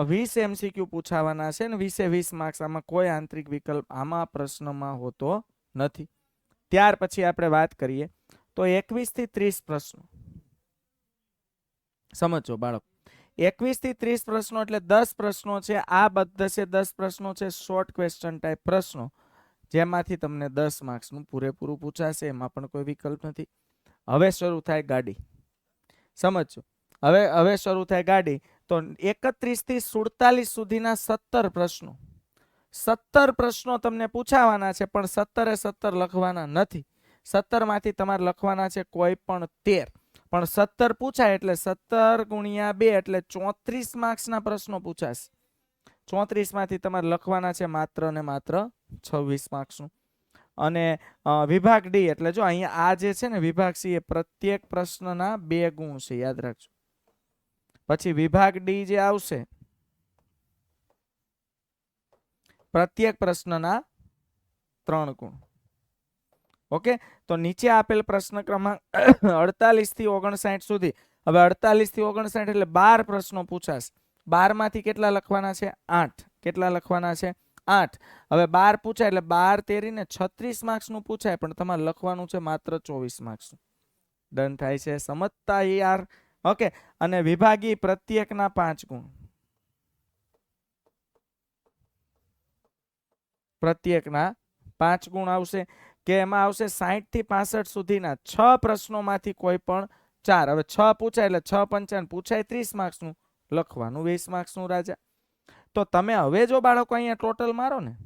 20 MCQ પૂછાવાના છે ને 20 માર્ક્સ. આમાં કોઈ આંતરિક વિકલ્પ આમાં પ્રશ્નમાં હોતો નથી. ત્યાર પછી આપણે વાત કરીએ તો 21 થી 30 પ્રશ્નો. સમજો બાળકો, 21 થી 30 પ્રશ્નો એટલે 10 પ્રશ્નો છે. આ બધા છે 10 પ્રશ્નો છે શોર્ટ ક્વેશ્ચન ટાઈપ પ્રશ્નો, જેમાંથી તમને 10 માર્ક્સનું પૂરેપૂરું પૂછાશે. એમાં પણ કોઈ વિકલ્પ નથી. હવે શરૂ થાય ગાડી. સમજો, હવે શરૂ થાય ગાડી. તો 31 થી 47 સુધીના 17 પ્રશ્નો, 17 પ્રશ્નો તમને પૂછાવાના છે, પણ 17 લખવાના નથી. 17 માંથી તમારે લખવાના છે કોઈ પણ 13. પણ 17 પૂછાય એટલે 17 ગુણ્યા 2 એટલે 34 માર્ક્સના પ્રશ્નો પૂછાશે. 34 માંથી તમારે લખવાના છે માત્ર ને માત્ર 26 માર્ક્સનું. અને વિભાગ ડી એટલે જો અહીંયા આ જે છે ને વિભાગ સી, એ પ્રત્યેક પ્રશ્નના 2 ગુણ છે, યાદ રાખજો. પછી વિભાગ ડી જે આવશે, પ્રત્યેક પ્રશ્નના 3 ગુણ. ઓકે, તો નીચે આપેલ પ્રશ્ન ક્રમાંક 48 થી 59 સુધી. હવે 48 થી 59 એટલે 12 પ્રશ્નો પૂછાશે. 12 માંથી કેટલા લખવાના છે? 8. કેટલા લખવાના છે? 8. હવે 12 પૂછાય એટલે 12 તેરીને 36 માર્ક્સનું પૂછાય, પણ તમારે લખવાનું છે માત્ર 24 માર્ક્સનું. ડન થાય છે? સમજતા યાર? ઓકે, અને વિભાગી પ્રત્યેકના 5 ગુણ. પ્રત્યેકના 5 ગુણ આવશે. કે એમાં આવશે 60 થી 65 સુધીના 6 પ્રશ્નોમાંથી કોઈ પણ 4. હવે 6 પૂછાય એટલે 6 55 પૂછાય 30 માર્ક્સનું, લખવાનું 20 માર્ક્સનું રાજા. તો તમે હવે જો બાળકો અહીંયા ટોટલ મારો ને,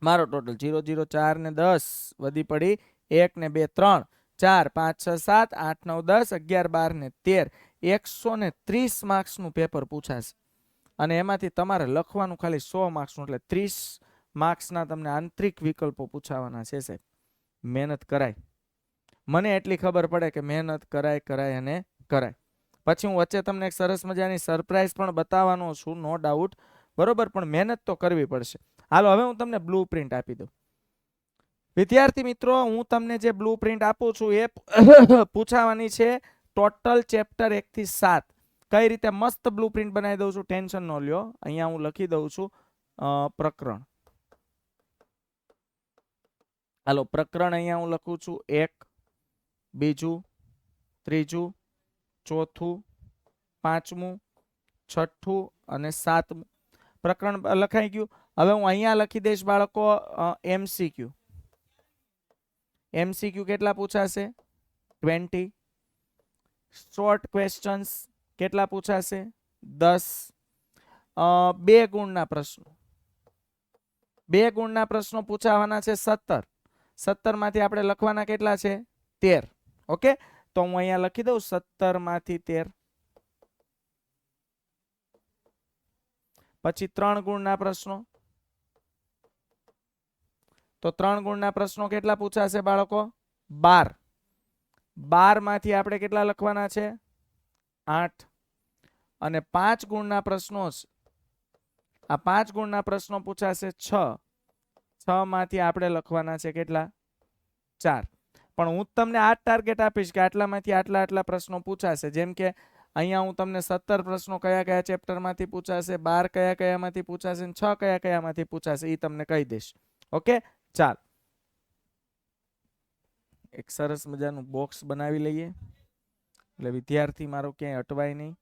મારો ટોટલ 0 0 4 ને 10 વધી પડી 1 ને 2 3 4 5 6 7 8 9 10 11 12 ને 13, 130 માર્ક્સનું પેપર પૂછાશે. અને એમાંથી તમારે લખવાનું ખાલી 100 માર્ક્સનું, એટલે 30 માર્ક્સના તમને આંતરિક વિકલ્પો પૂછાવાના છે સાહેબ. મહેનત કરાય, મને એટલી ખબર પડે કે મહેનત કરાય અને કરાય. પછી હું વચ્ચે તમને એક સરસ મજાની સરપ્રાઈઝ પણ બતાવવાનો છું, નો ડાઉટ, બરોબર, પણ મહેનત તો કરવી પડશે. હાલો હવે હું તમને બ્લુ પ્રિન્ટ આપી દઉં. વિદ્યાર્થી મિત્રો, હું તમને જે બ્લુ પ્રિન્ટ આપું છું એ પૂછાવાની છે ટોટલ ચેપ્ટર 1 થી 7. કઈ રીતે મસ્ત બ્લુ પ્રિન્ટ બનાવી દઉં છું, ટેન્શન ન લ્યો. અહીંયા હું લખી દઉં છું પ્રકરણ. હાલો, પ્રકરણ અહીંયા હું લખું છું 1, બીજું, ત્રીજું, ચોથું, પાંચમું, છઠ્ઠું અને 7મું પ્રકરણ લખાઈ ગયું. હવે હું અહીંયા લખી દઈશ બાળકો MCQ. MCQ કેટલા પૂછાશે? 20. શોર્ટ ક્વેશ્ચન્સ કેટલા પૂછાશે? 10. 2 ગુણના પ્રશ્નો, 2 ગુણના પ્રશ્નો પૂછાવાના છે 17. 17 માંથી આપણે લખવાના કેટલા છે? 13. ઓકે, તો હું અહીંયા લખી દઉં 17 માંથી 13. પછી 3 ગુણના પ્રશ્નો, તો 3 ગુણના પ્રશ્નો કેટલા પૂછાશે બાળકો? 12. 12 માંથી આપણે કેટલા લખવાના છે? 8. અને 5 ગુણના પ્રશ્નો છે, આ 5 ગુણના પ્રશ્નો પૂછાશે 6. 6 માંથી આપણે લખવાના છે કેટલા? 4. પણ હું તમને આ ટાર્ગેટ આપીશ કે આટલામાંથી આટલા પ્રશ્નો પૂછાશે. જેમ કે અહીંયા હું તમને 17 પ્રશ્નો કયા ચેપ્ટરમાંથી પૂછાશે, 12 કયામાંથી પૂછાશે, 6 કયામાંથી પૂછાશે, એ તમને કહી દઈશ. ઓકે, ચાલ, એક સરસ મજાનું બોક્સ બનાવી લઈએ એટલે વિદ્યાર્થી મારો ક્યાંય અટવાય નહીં.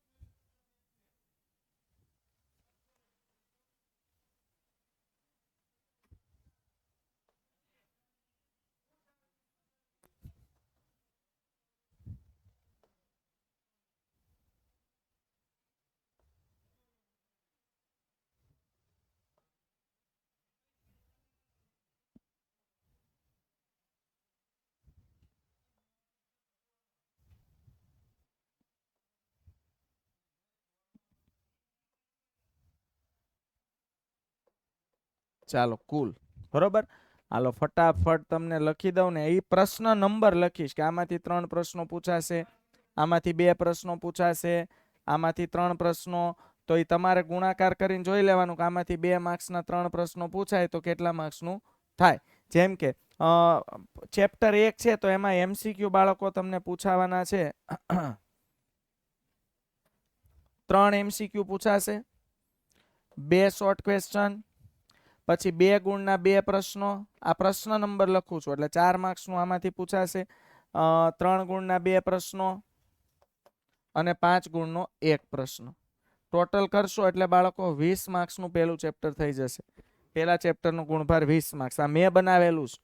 ચાલો, કુલ, બરોબર. હાલો ફટાફટ તમને લખી દઉં ને, એ પ્રશ્ન નંબર લખીશ કે આમાંથી 3 પ્રશ્નો પૂછાશે, આમાંથી 2 પ્રશ્નો પૂછાશે, આમાંથી 3 પ્રશ્નો, તો એ તમારે ગુણાકાર કરીને જોઈ લેવાનું કે આમાંથી 2 માર્ક્સના 3 પ્રશ્નો પૂછાય તો કેટલા માર્ક્સનું થાય. જેમ કે ચેપ્ટર 1 છે તો એમાં MCQ બાળકો તમને પૂછાવાના છે 3 MCQ પૂછાશે, 2 શોર્ટ ક્વેશ્ચન, પછી 2 ગુણના 2 પ્રશ્નો. આ પ્રશ્ન નંબર લખું છું એટલે 4 માર્ક્સનું આમાંથી પૂછાશે. 3 ગુણના 2 પ્રશ્નો અને 5 ગુણનો 1 પ્રશ્ન. ટોટલ કરશો એટલે બાળકો 20 માર્ક્સનું પહેલું ચેપ્ટર થઈ જશે. પહેલા ચેપ્ટરનો ગુણભાર 20 માર્ક્સ. આ મેં બનાવેલું છે,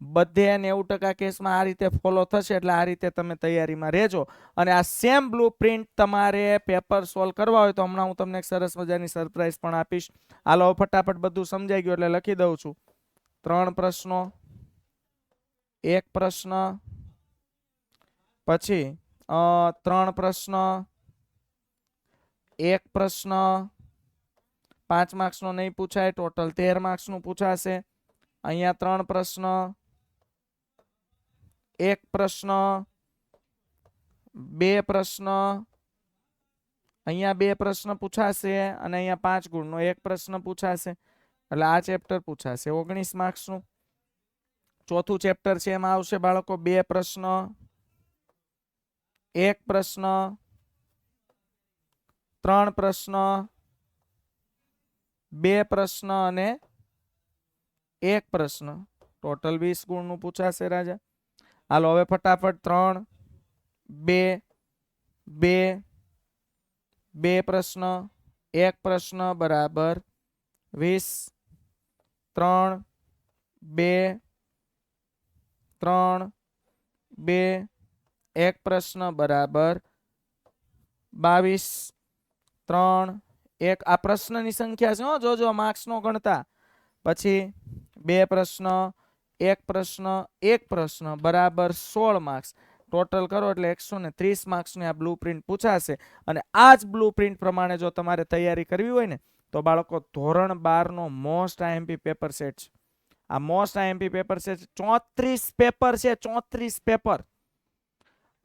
બધે 90% કેસમાં આ રીતે ફોલો થશે. એટલે આ રીતે તમે તૈયારીમાં રહેજો. અને આ સેમ બ્લુ પ્રિન્ટ તમારે પેપર સોલ્વ કરવા હોય તો હમણાં હું તમને એક સરસ મજાની સરપ્રાઈઝ પણ આપીશ. હાલો ફટાફટ બધું સમજાઈ ગયું એટલે લખી દઉં છું. 3 પ્રશ્નો, 1 પ્રશ્ન, પછી 3 પ્રશ્ન, 1 પ્રશ્ન, 5 માર્ક્સનો નહીં પૂછાય, ટોટલ 13 માર્ક્સનું પૂછાશે. અહીંયા 3 પ્રશ્ન, 1 પ્રશ્ન, 2 પ્રશ્ન, અહીંયા 2 પ્રશ્ન પૂછાશે અને અહીંયા 5 ગુણનો 1 પ્રશ્ન પૂછાશે. એટલે આ ચેપ્ટર પૂછાશે 19 માર્ક્સનું. ચોથું ચેપ્ટર છે એમાં આવશે બાળકો 2 પ્રશ્ન, 1 પ્રશ્ન, 3 પ્રશ્ન, 2 પ્રશ્ન અને 1 પ્રશ્ન. ટોટલ 20 ગુણનું પૂછાશે રાજા. હાલો હવે ફટાફટ 3, 2, 2, 2 પ્રશ્ન, 1 પ્રશ્ન બરાબર 20, 3, 2, 3, 2, 1 પ્રશ્ન બરાબર 22, 3, 1. આ પ્રશ્નની સંખ્યા છે હો, જોજો માર્ક્સ નો ગણતા. પછી 2 પ્રશ્ન, 1 પ્રશ્ન, 1 પ્રશ્ન બરાબર 16 માર્ક્સ. ટોટલ કરો એટલે 130 માર્ક્સની આ બ્લુ પ્રિન્ટ પૂછાશે. અને આ જ બ્લુ પ્રિન્ટ પ્રમાણે જો તમારે તૈયારી કરવી હોય ને તો બાળકો ધોરણ 12 નો મોસ્ટ આઈએમપી પેપર સેટ છે. આ most IMP paper set 34 paper છે, 34 પેપર.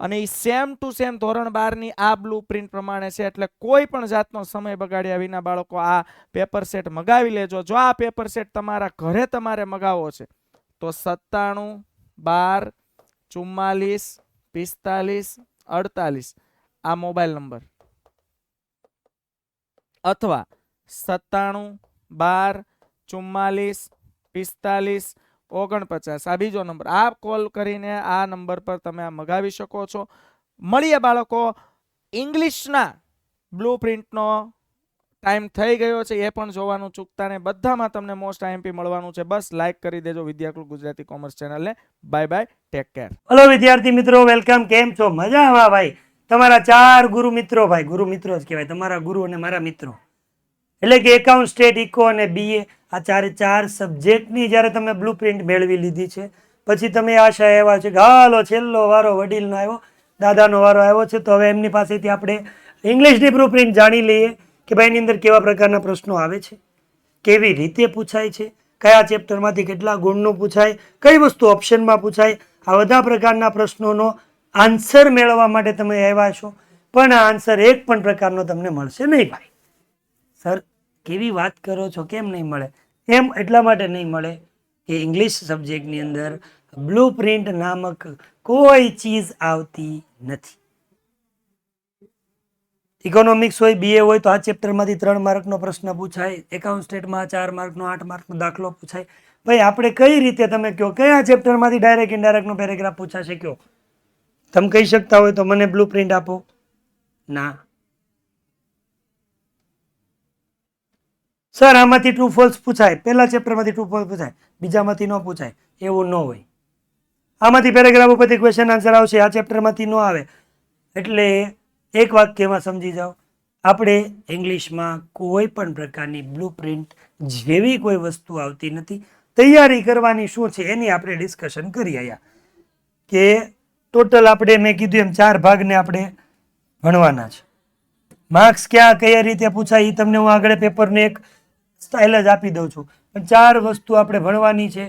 અને એ સેમ ટુ સેમ ધોરણ 12 ની આ બ્લુ પ્રિન્ટ પ્રમાણે છે. એટલે કોઈ પણ જાતનો સમય બગાડ્યા વિના બાળકો આ પેપર સેટ મગાવી લેજો. જો આ પેપર સેટ તમારા ઘરે તમારે મગાવવો છે તો 97 12 44 45 48 આ મોબાઈલ નંબર અથવા 97 12 44 45 49 આ બીજો નંબર. આ કોલ કરીને આ નંબર પર તમે આ મગાવી શકો છો. મળીએ બાળકો. ઇંગ્લિશના બ્લુ પ્રિન્ટનો ટાઈમ થઈ ગયો છે, એ પણ જોવાનું ચૂકતા ને. બધામાં તમને મોસ્ટ આઈએમપી મળવાનું છે. બસ લાઈક કરી દેજો વિદ્યાકુલ ગુજરાતી કોમર્સ ચેનલને. Bye bye, take care. Hello વિદ્યાર્થી મિત્રો, વેલકમ. કેમ છો? મજામાં ભાઈ? તમારા 4 ગુરુ મિત્રો, ભાઈ ગુરુ મિત્રો જ કહેવાય, તમારા ગુરુ અને મારા મિત્રો, એટલે કે એકાઉન્ટ, સ્ટેટ, ઇકો અને બીએ, આ 4 સબ્જેક્ટની જ્યારે તમે બ્લુ પ્રિન્ટ મેળવી લીધી છે પછી તમે આશા એવા છે કે હાલો છેલ્લો વારો વડીલનો આવ્યો, દાદાનો વારો આવ્યો છે, તો હવે એમની પાસેથી આપણે ઇંગ્લિશની બ્લુ પ્રિન્ટ જાણી લઈએ કે ભાઈ એની અંદર કેવા પ્રકારના પ્રશ્નો આવે છે, કેવી રીતે પૂછાય છે, કયા ચેપ્ટરમાંથી કેટલા ગુણનું પૂછાય, કઈ વસ્તુ ઓપ્શનમાં પૂછાય. આ બધા પ્રકારના પ્રશ્નોનો આન્સર મેળવવા માટે તમે આવ્યા છો, પણ આ આન્સર એક પણ પ્રકારનો તમને મળશે નહીં. ભાઈ સર કેવી વાત કરો છો, કેમ નહીં મળે? એમ એટલા માટે નહીં મળે કે ઇંગ્લિશ સબ્જેક્ટની અંદર બ્લુ પ્રિન્ટ નામક કોઈ ચીજ આવતી નથી. ઇકોનોમિક્સ હોય, બીએ હોય તો આ ચેપ્ટરમાંથી 3 માર્કનો પ્રશ્ન પૂછાય, એકાઉન્ટ સ્ટેટમાં 4 માર્કનો 8 માર્કનો દાખલો પૂછાય. ભાઈ આપણે કઈ રીતે, તમે કહો કયા ચેપ્ટરમાંથી ડાયરેક્ટ ઇનડાયરેક્ટનો પેરેગ્રાફ પૂછાશે? કયો તમે કહી શકતા હોય તો મને બ્લુ પ્રિન્ટ આપો. ના સર, આમાંથી ટ્રુ ફોલ્સ પૂછાય, પહેલા ચેપ્ટરમાંથી ટ્રુ ફોલ્સ પૂછાય, બીજામાંથી ન પૂછાય, એવું ન હોય. આમાંથી પેરેગ્રાફ ઉપરથી ક્વેશ્ચન આન્સર આવશે, આ ચેપ્ટરમાંથી ન આવે. એટલે એક વાક્યમાં સમજી જાઓ, આપણે ઇંગ્લિશમાં કોઈ પણ પ્રકારની બ્લુ પ્રિન્ટ જેવી કોઈ વસ્તુ આવતી નથી. તૈયારી કરવાની શું છે એની આપણે ડિસ્કશન કરી આવ્યા કે ટોટલ આપણે મેં કીધું એમ 4 ભાગને આપણે ભણવાના છે. માર્ક્સ ક્યાં કઈ રીતે પૂછાય એ તમને હું આગળ પેપરને એક સ્ટાઇલ જ આપી દઉં છું, પણ 4 વસ્તુ આપણે ભણવાની છે.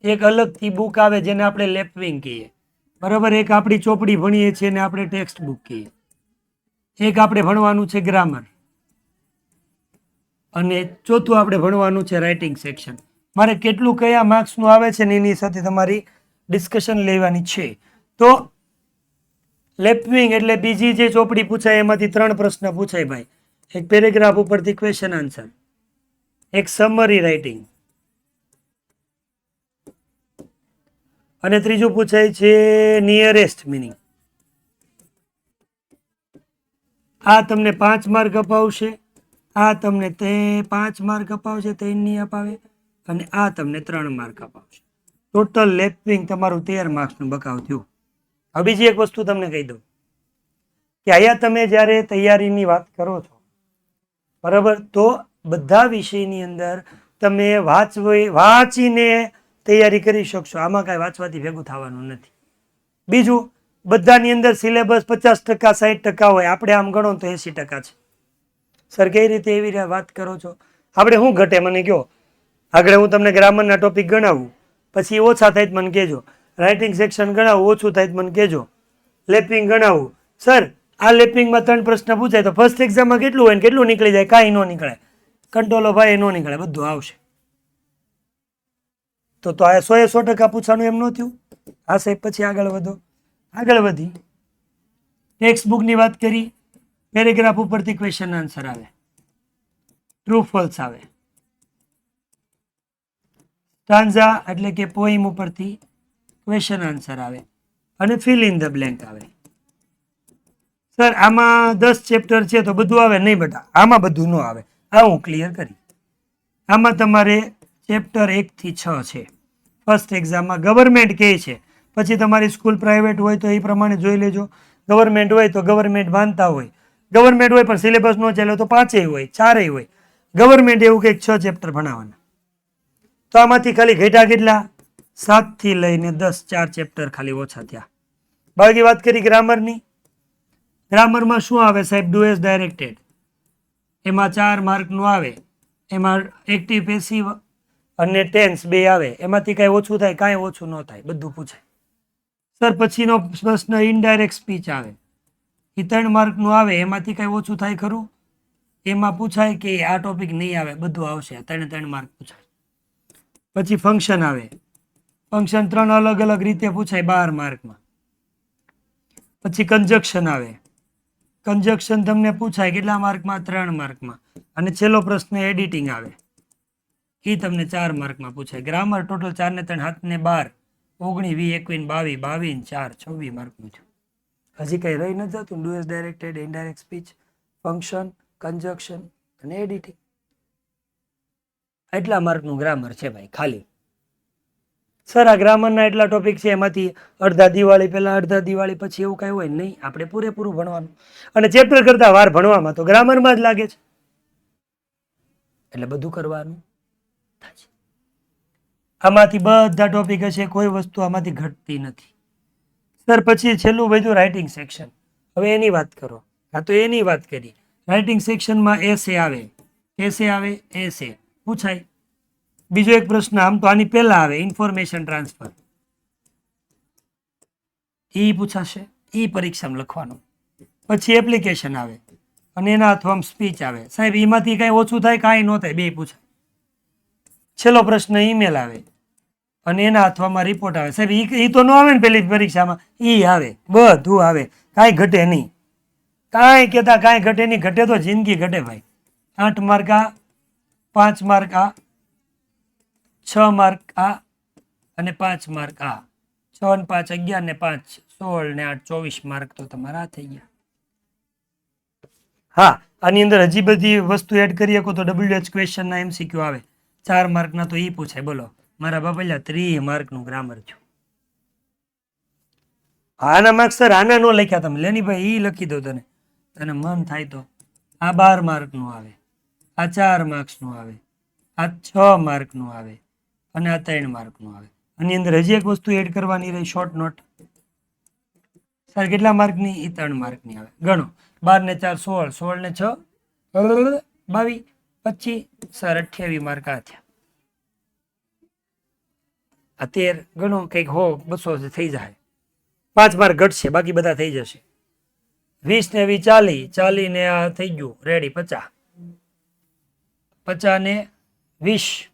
એક અલગથી બુક આવે જેને આપણે લેપવિંગ કહીએ, બરાબર. એક આપણી ચોપડી ભણીએ છીએ ને આપણે ટેક્સ્ટ બુક કહીએ. એક આપણે ભણવાનું છે ગ્રામર, અને ચોથું આપણે ભણવાનું છે રાઇટિંગ સેક્શન. મારે કેટલું કયા માર્ક્સનું આવે છે ને એની સાથે તમારી ડિસ્કશન લેવાની છે. તો લેપવિંગ એટલે બીજી જે ચોપડી પૂછાય એમાંથી 3 પ્રશ્ન પૂછાય ભાઈ. એક પેરેગ્રાફ ઉપરથી ક્વેશ્ચન આન્સર, એક સમરી રાઇટિંગ, અને ત્રીજું પૂછાય છે નિયરેસ્ટ મિનિંગ. આ તમને 5 માર્ક અપાવશે, આ તમને 5 માર્ક અપાવશે, 3 નહીં અપાવે, અને આ તમને 3 માર્ક અપાવશે. ટોટલ લેપવિંગ તમારું 13 માર્ક્સનું બકાવ થયું. હવે બીજી એક વસ્તુ તમને કહી દઉં કે અહીંયા તમે જ્યારે તૈયારીની વાત કરો છો, બરાબર, તો બધા વિષયની અંદર તમે વાંચીને તૈયારી કરી શકશો. આમાં કાંઈ વાંચવાથી ભેગું થવાનું નથી. બીજું, બધાની અંદર સિલેબસ 50% 60% હોય, આપણે આમ ગણો તો 80% છે. સર કઈ રીતે એવી વાત કરો છો? આપણે શું ઘટે મને કહો. આગળ હું તમને ગ્રામરના ટોપિક ગણાવું, પછી ઓછા થાય મને કહેજો. રાઇટિંગ સેક્શન ગણાવું, ઓછું થાય મને કહેજો. લેપિંગ ગણાવું. સર આ લેપિંગમાં 3 પ્રશ્ન પૂછાય તો ફર્સ્ટ એક્ઝામમાં કેટલું હોય ને કેટલું નીકળી જાય? કાંઈ ન નીકળે. કંટ્રોલો ભાઈ ન નીકળે, બધું આવશે. તો આ 100% પૂછવાનું એમ ન થયું. આ સાહેબ પછી આગળ વધો. આગળ વધી ટેક્સ્ટ બુકની વાત કરી, પેરેગ્રાફ ઉપરથી ક્વેશ્ચન આન્સર આવે, ટ્રુ ફોલ્સ આવે. સ્ટાન્ઝા એટલે કે પોઈમ ઉપરથી ક્વેશ્ચન આન્સર આવે, અને ફિલ ઇન ધ બ્લેન્ક આવે. સર આમાં 10 ચેપ્ટર છે તો બધું આવે? નહીં બેટા, આમાં બધું ન આવે. આ હું ક્લિયર કરી. આમાં તમારે ચેપ્ટર 1 થી 6 છે. ફર્સ્ટ એક્ઝામમાં ગવર્મેન્ટ કહે છે, પછી તમારી સ્કૂલ પ્રાઇવેટ હોય તો એ પ્રમાણે જોઈ લેજો. ગવર્મેન્ટ હોય તો ગવર્મેન્ટ માનતા હોય, ગવર્મેન્ટ હોય પણ સિલેબસ ન ચાલે તો 5 હોય, 4 હોય. ગવર્મેન્ટ એવું કંઈક 6 ચેપ્ટર ભણાવવાના. તો આમાંથી ખાલી ઘેટા કેટલા? 7 થી લઈને 10, 4 ચેપ્ટર ખાલી ઓછા થયા. બાકી વાત કરી ગ્રામરની. ગ્રામરમાં શું આવે સાહેબ? Do as directed. એમાં 4 માર્કનું આવે. એમાં એક્ટિવ પેસિવ અને ટેન્સ બે આવે. એમાંથી કાંઈ ઓછું થાય? કાંઈ ઓછું ન થાય, બધું પૂછાય. સર પછીનો પ્રશ્ન ઇનડાયરેક્ટ સ્પીચ આવે. એ 3 માર્કનું આવે. એમાંથી કાંઈ ઓછું થાય ખરું? એમાં પૂછાય કે આ ટોપિક નહીં આવે, બધું આવશે. 3 માર્ક પૂછાય. પછી ફંક્શન આવે. ફંક્શન 3 અલગ અલગ રીતે પૂછાય 12 માર્કમાં. પછી કંજક્શન આવે. કંજક્શન તમને પૂછાય કેટલા માર્કમાં? 3 માર્કમાં. અને છેલ્લો પ્રશ્ન એડિટિંગ આવે. એ તમને 4 માર્કમાં પૂછાય. ગ્રામર ટોટલ 4 ને 3 7 ને 12 19 20 21 22 22 4 26 માર્કનું છે. હજી કઈ રહી નથી જતું. Do as directed, indirect speech, function, conjunction અને એડિટિંગ. એટલા માર્કનું ગ્રામર છે ભાઈ ખાલી. સર આ ગ્રામરના એટલા ટોપિક છે, એમાંથી અડધા દિવાળી પહેલા, અડધા દિવાળી પછી એવું કઈ હોય નહીં. આપણે પૂરેપૂરું ભણવાનું. અને ચેપ્ટર કરતા વાર ભણવામાં તો ગ્રામરમાં જ લાગે છે. એટલે બધું કરવાનું થાય છે. આમાંથી બધા ટોપિક હશે, કોઈ વસ્તુ આમાંથી ઘટતી નથી. સર પછી છેલ્લું બધું રાઇટિંગ સેક્શન. હવે એની વાત કરો. હા તો એની વાત કરી. રાઇટિંગ સેક્શનમાં એસે આવે. એસે આવે, એસે પૂછાય. બીજો એક પ્રશ્ન આમ તો આની પહેલા આવે, ઇન્ફોર્મેશન ટ્રાન્સફર. ઈ પૂછાશે, ઈ પરીક્ષામાં લખવાનું. પછી એપ્લિકેશન આવે અને એના અથવા સ્પીચ આવે. સાહેબ એમાંથી કાંઈ ઓછું થાય? કાંઈ ન થાય, બે પૂછાય. છેલ્લો પ્રશ્ન ઈમેલ આવે અને એના હાથમાં રિપોર્ટ આવે. સાહેબ ઈ તો ન આવે ને પેલી પરીક્ષામાં. ઈ આવે, બધું આવે, કાંઈ ઘટે નહીં. કાંઈ કહેતા કાંઈ ઘટે નહીં. ઘટે તો જિંદગી ઘટે ભાઈ. 8 માર્ક આ, 5 માર્ક આ, 6 માર્ક આ અને 5 માર્ક આ. 6 ને 5 11 ને 5 16 ને 8 24 માર્ક તો તમારા આ થઈ ગયા. હા, આની અંદર હજી બધી વસ્તુ એડ કરી શકો તો WH ક્વેશ્ચનના MCQ આવે. 4 માર્કના તો ઈ પૂછાય. બોલો મારા બાપલ્યા 30 માર્કનું ગ્રામર છું. આના માર્ક્સ સર આના નો લખ્યા તમે. લેની ભાઈ ઈ લખી દો તને મન થાય તો. આ 12 માર્કનું આવે, આ 4 માર્ક્સનું આવે, આ 6 માર્કનું આવે અને આ 3 માર્કનું આવે. આની અંદર હજી એક વસ્તુ એડ કરવાની રહી, શોર્ટ નોટ. સર કેટલા માર્કની? એ 3 માર્કની આવે. ગણો 12 ને 4 16, 16 ને 6 22 25 સર 28 માર્ક આ થયા. આ 13 ગણો કંઈક 100 200 થઈ જાય. 5 માર્ક ઘટશે, બાકી બધા થઈ જશે. 20 ને 20 40 ને આ થઈ ગયું રેડી 50 50 ને 20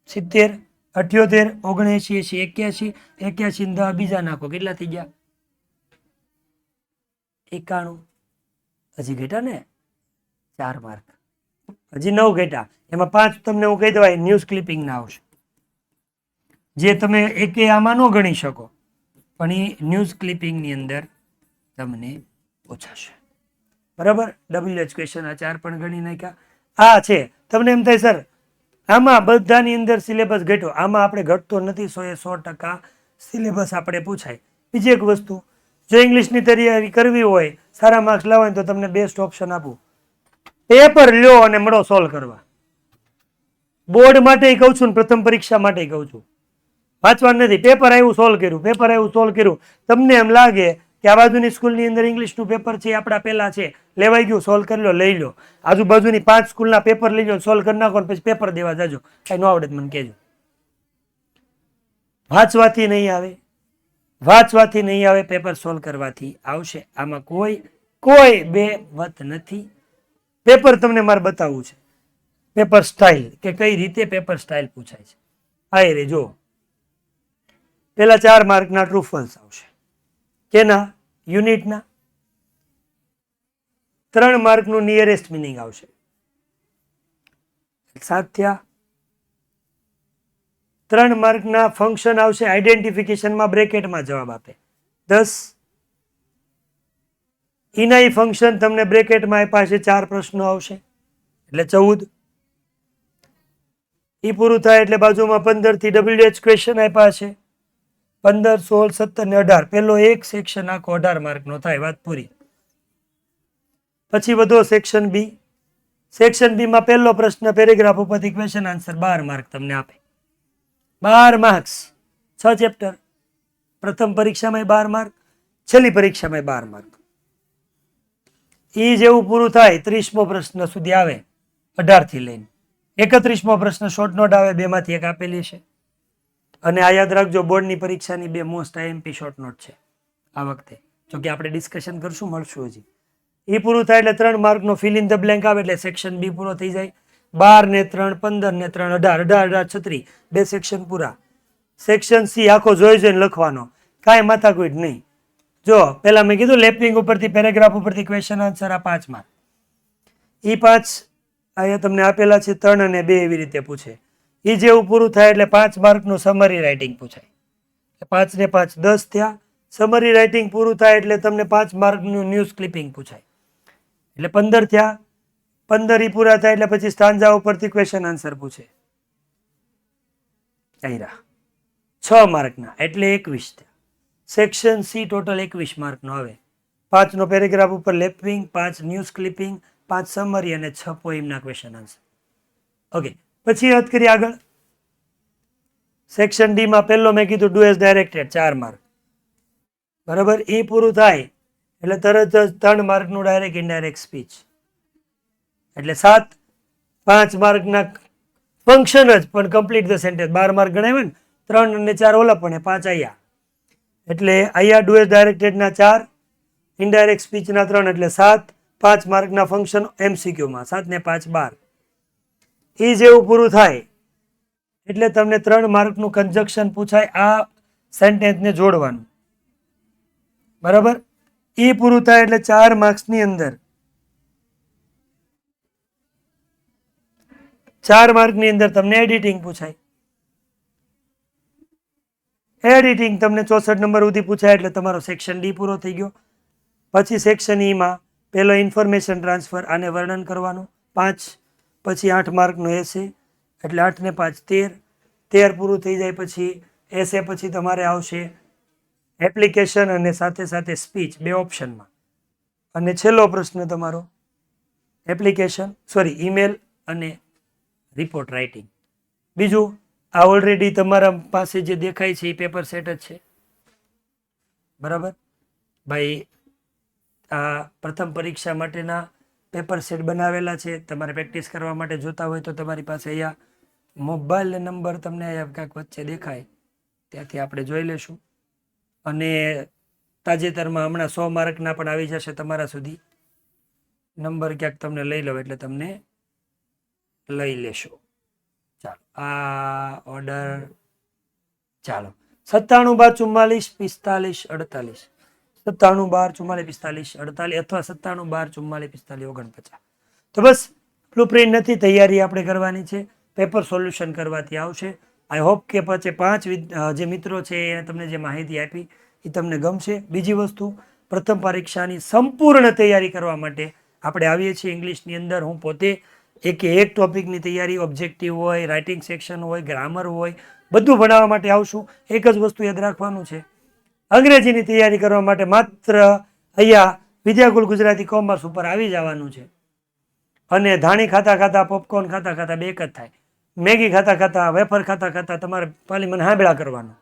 70 78 79 81 81 ને 10 બીજા નાખો, કેટલા થઈ ગયા? 91. હજી ઘટ્યા ને 4 માર્ક, હજી 9 ઘટ્યા. એમાં 5 તમને હું કહી દેવાય ન્યૂઝ ક્લિપિંગ ના આવશે, જે તમે એકે આમાં ન ગણી શકો, પણ એ ન્યૂઝ ક્લિપિંગની અંદર તમને પૂછાશે. બરાબર? WH ક્વેશ્ચન આ 4 પણ ગણી નાખ્યા. આ છે તમને એમ થાય સર આમાં બધાની અંદર સિલેબસ ઘટ્યો, આમાં આપણે ઘટતો નથી. 100% સિલેબસ આપણે પૂછાય. બીજી એક વસ્તુ, જો ઇંગ્લિશની તૈયારી કરવી હોય, સારા માર્ક્સ લાવવા હોય તો તમને બેસ્ટ ઓપ્શન આપું, પેપર લ્યો અને મળો સોલ્વ કરવા. બોર્ડ માટે કહું છું ને પ્રથમ પરીક્ષા માટે કહું છું. વાંચવાનું નથી. પેપર આવ્યું સોલ્વ કર્યું, પેપર આવ્યું સોલ્વ કર્યું. તમને એમ લાગે કે આ બાજુની સ્કૂલની અંદર ઇંગ્લિશનું પેપર છે, આપણા પહેલા છે, લેવાઈ ગયું, સોલ્વ કરી લો, લઈ લો. આજુબાજુની 5 સ્કૂલના પેપર લઈ લો, સોલ્વ કરી નાખો, પછી પેપર દેવા જાજો. કઈ ન આવડે મને કહેજો. વાંચવાથી નહીં આવે, વાંચવાથી નહીં આવે, પેપર સોલ્વ કરવાથી આવશે. આમાં કોઈ બે મત નથી. પેપર તમને મારે બતાવવું છે, પેપર સ્ટાઇલ, કે કઈ રીતે પેપર સ્ટાઇલ પૂછાય છે. આ રે જો, પેલા 4 માર્કના ટ્રુ ફોલ્સ આવશે. કેના? યુનિટના. 3 માર્કનું નિયરેસ્ટ મિનિંગ આવશે. 7 થયા. 3 માર્કના ફંક્શન આવશે, આઈડેન્ટિફિકેશનમાં બ્રેકેટમાં જવાબ આપે 10. ઇનાઈ ફંક્શન તમને બ્રેકેટમાં આપ્યા છે, 4 પ્રશ્નો આવશે એટલે 14. ઈ પૂરું થાય એટલે બાજુમાં 15 થી WH ક્વેશ્ચન આપ્યા છે, 15 16 17 ને 18. પેલો એક સેક્શન આખો 18 માર્કનો થાય, વાત પૂરી. પછી વધો સેક્શન બી. સેક્શન બી માં પહેલો પ્રશ્ન પેરેગ્રાફ ઉપરથી ક્વેશ્ચન આન્સર 12 માર્ક તમને આપે. 12 માર્ક્સ, 6 ચેપ્ટર. પ્રથમ પરીક્ષામાં 12 માર્ક, છેલ્લી પરીક્ષામાં 12 માર્ક. એ જેવું પૂરું થાય 30મો પ્રશ્ન સુધી આવે 18 થી લઈને 31મો પ્રશ્ન શોર્ટ નોટ આવે, 2 માંથી 1 આપેલી છે. અને આ યાદ રાખજો, બોર્ડની પરીક્ષાની 2 મોસ્ટ આઈએમપી શોર્ટ નોટ છે આ વખતે. જો કે આપણે ડિસ્કશન કરશું, મળશું હજી. એ પૂરું થાય એટલે 3 માર્કનો ફિલ ઇન ધ બ્લેન્ક આવે એટલે સેક્શન બી પૂરો થઈ જાય. 12 ને 3 15 ને 3 18 18 36 2 સેક્શન પૂરા. સેક્શન સી આખો જોઈને લખવાનો, કાંઈ માથાકૂટ નહીં. જો પેલા મેં કીધું લેપિંગ ઉપરથી પેરેગ્રાફ ઉપરથી ક્વેશ્ચન આન્સર આ 5 માર્ક. એ 5 અહીંયા તમને આપેલા છે, 3 અને 2 એવી રીતે પૂછે. એ જેવું પૂરું થાય એટલે 5 માર્કનું સમરી રાઇટિંગ પૂછાય. 5 ને 5 10 થયા. સમરી રાઇટિંગ પૂરું થાય એટલે તમને 5 માર્કનું ન્યૂઝ ક્લિપિંગ પૂછાય એટલે 15 થયા. 15 ઈ પૂરા થાય એટલે પછી સ્ટાન્જા ઉપરથી ક્વેશ્ચન આન્સર પૂછે. આયરા 6 માર્કના એટલે 21 થયા. સેક્શન સી ટોટલ 21 માર્કનો આવે. 5 નો પેરેગ્રાફ ઉપર લેપિંગ, 5 ન્યૂઝ ક્લિપિંગ, 5 સમરી અને 6 પોઈમના ક્વેશ્ચન આન્સર. ઓકે, પછી વાત કરીએ આગળ. સેક્શન ડી માં પહેલો મેં કીધું ડુ એઝ ડાયરેક્ટેડ 4 માર્ક. બરાબર, એ પૂરું થાય એટલે તરત જ 3 માર્કનું ડાયરેક્ટ ઇનડાયરેક્ટ સ્પીચ એટલે 7. 5 માર્કના ફંક્શન જ પણ કમ્પ્લીટ ધ સેન્ટેન્સ 12 માર્ક ગણાવ્યા ને, 3 અને 4 ઓલા પણ 5 અહીંયા. એટલે અહીંયા ડુ એઝ ડાયરેક્ટેડના 4, ઇનડાયરેક્ટ સ્પીચના 3 એટલે 7. 5 માર્કના ફંક્શન એમસીક્યુમાં 7 ને 5 12. એ જેવું પૂરું થાય એટલે તમને 3 માર્કનું કન્જક્શન પૂછાય, આ સેન્ટેન્સને જોડવાનું. બરાબર, એ પૂરું થાય એટલે 4 માર્ક્સની અંદર 4 માર્કની અંદર તમને એડિટિંગ પૂછાય. એડિટિંગ તમને 64 નંબર સુધી પૂછાય એટલે તમારો સેક્શન ડી પૂરો થઈ ગયો. પછી સેક્શન ઈ માં પેલો ઇન્ફોર્મેશન ટ્રાન્સફર, આને વર્ણન કરવાનું 5. પછી 8 માર્કનો એસે એટલે 8 ને 5 13. 13 પૂરું થઈ જાય પછી એસે પછી તમારે આવશે એપ્લિકેશન અને સાથે સાથે સ્પીચ, 2 ઓપ્શનમાં. અને છેલ્લો પ્રશ્ન તમારો એપ્લિકેશન ઈમેલ અને રિપોર્ટ રાઇટિંગ. બીજું આ ઓલરેડી તમારા પાસે જે દેખાય છે એ પેપર સેટ જ છે. બરાબર ભાઈ, આ પ્રથમ પરીક્ષા માટેના પેપર સેટ બનાવેલા છે. તમારે પ્રેક્ટિસ કરવા માટે જોતા હોય તો તમારી પાસે અહીંયા મોબાઈલ નંબર તમને અહીંયા ક્યાંક વચ્ચે દેખાય, ત્યાંથી આપણે જોઈ લેશું. અને તાજેતરમાં હમણાં 100 માર્કના પણ આવી જશે તમારા સુધી. નંબર ક્યાંક તમને લઈ લો એટલે તમને લઈ લેશો. ચાલો આ ઓર્ડર, ચાલો 97 12 44 45 97 12 44 45 48 અથવા 97 12 44 45 49. તો બસ બ્લુપ્રિન્ટ નથી, તૈયારી આપણે કરવાની છે. પેપર સોલ્યુશન કરવાથી આવશે. આઈ હોપ કે પછી 5 જે મિત્રો છે એ તમને જે માહિતી આપી એ તમને ગમશે. બીજી વસ્તુ, પ્રથમ પરીક્ષાની સંપૂર્ણ તૈયારી કરવા માટે આપણે આવીએ છીએ ઇંગ્લિશની અંદર. હું પોતે એક ટોપિકની તૈયારી, ઓબ્જેક્ટિવ હોય, રાઇટિંગ સેક્શન હોય, ગ્રામર હોય, બધું ભણાવવા માટે આવશું. એક જ વસ્તુ યાદ રાખવાનું છે, અંગ્રેજીની તૈયારી કરવા માટે માત્ર અહીંયા વિદ્યાકુલ ગુજરાતી કોમર્સ ઉપર આવી જવાનું છે. અને ધાણી ખાતા ખાતા, પોપકોર્ન ખાતા ખાતા 2 જ થાય. મેગી ખાતા ખાતા, વેફર ખાતા ખાતા તમારે પાલી મને હાંભળા કરવાનું.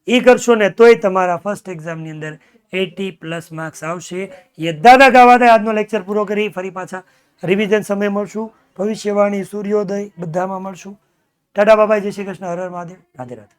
એ કરશો ને તોય તમારા ફર્સ્ટ એક્ઝામની અંદર 80+ માર્ક્સ આવશે. એ દાદા ગાવા દે. આજનો લેક્ચર પૂરો કરી ફરી પાછા રિવિઝન સમય મળશું. ભવિષ્યવાણી, સૂર્યોદય બધામાં મળશું. ટાટા બાબાઈ, જય શ્રી કૃષ્ણ, હર હર મહાદેવ, રાધે રાધે.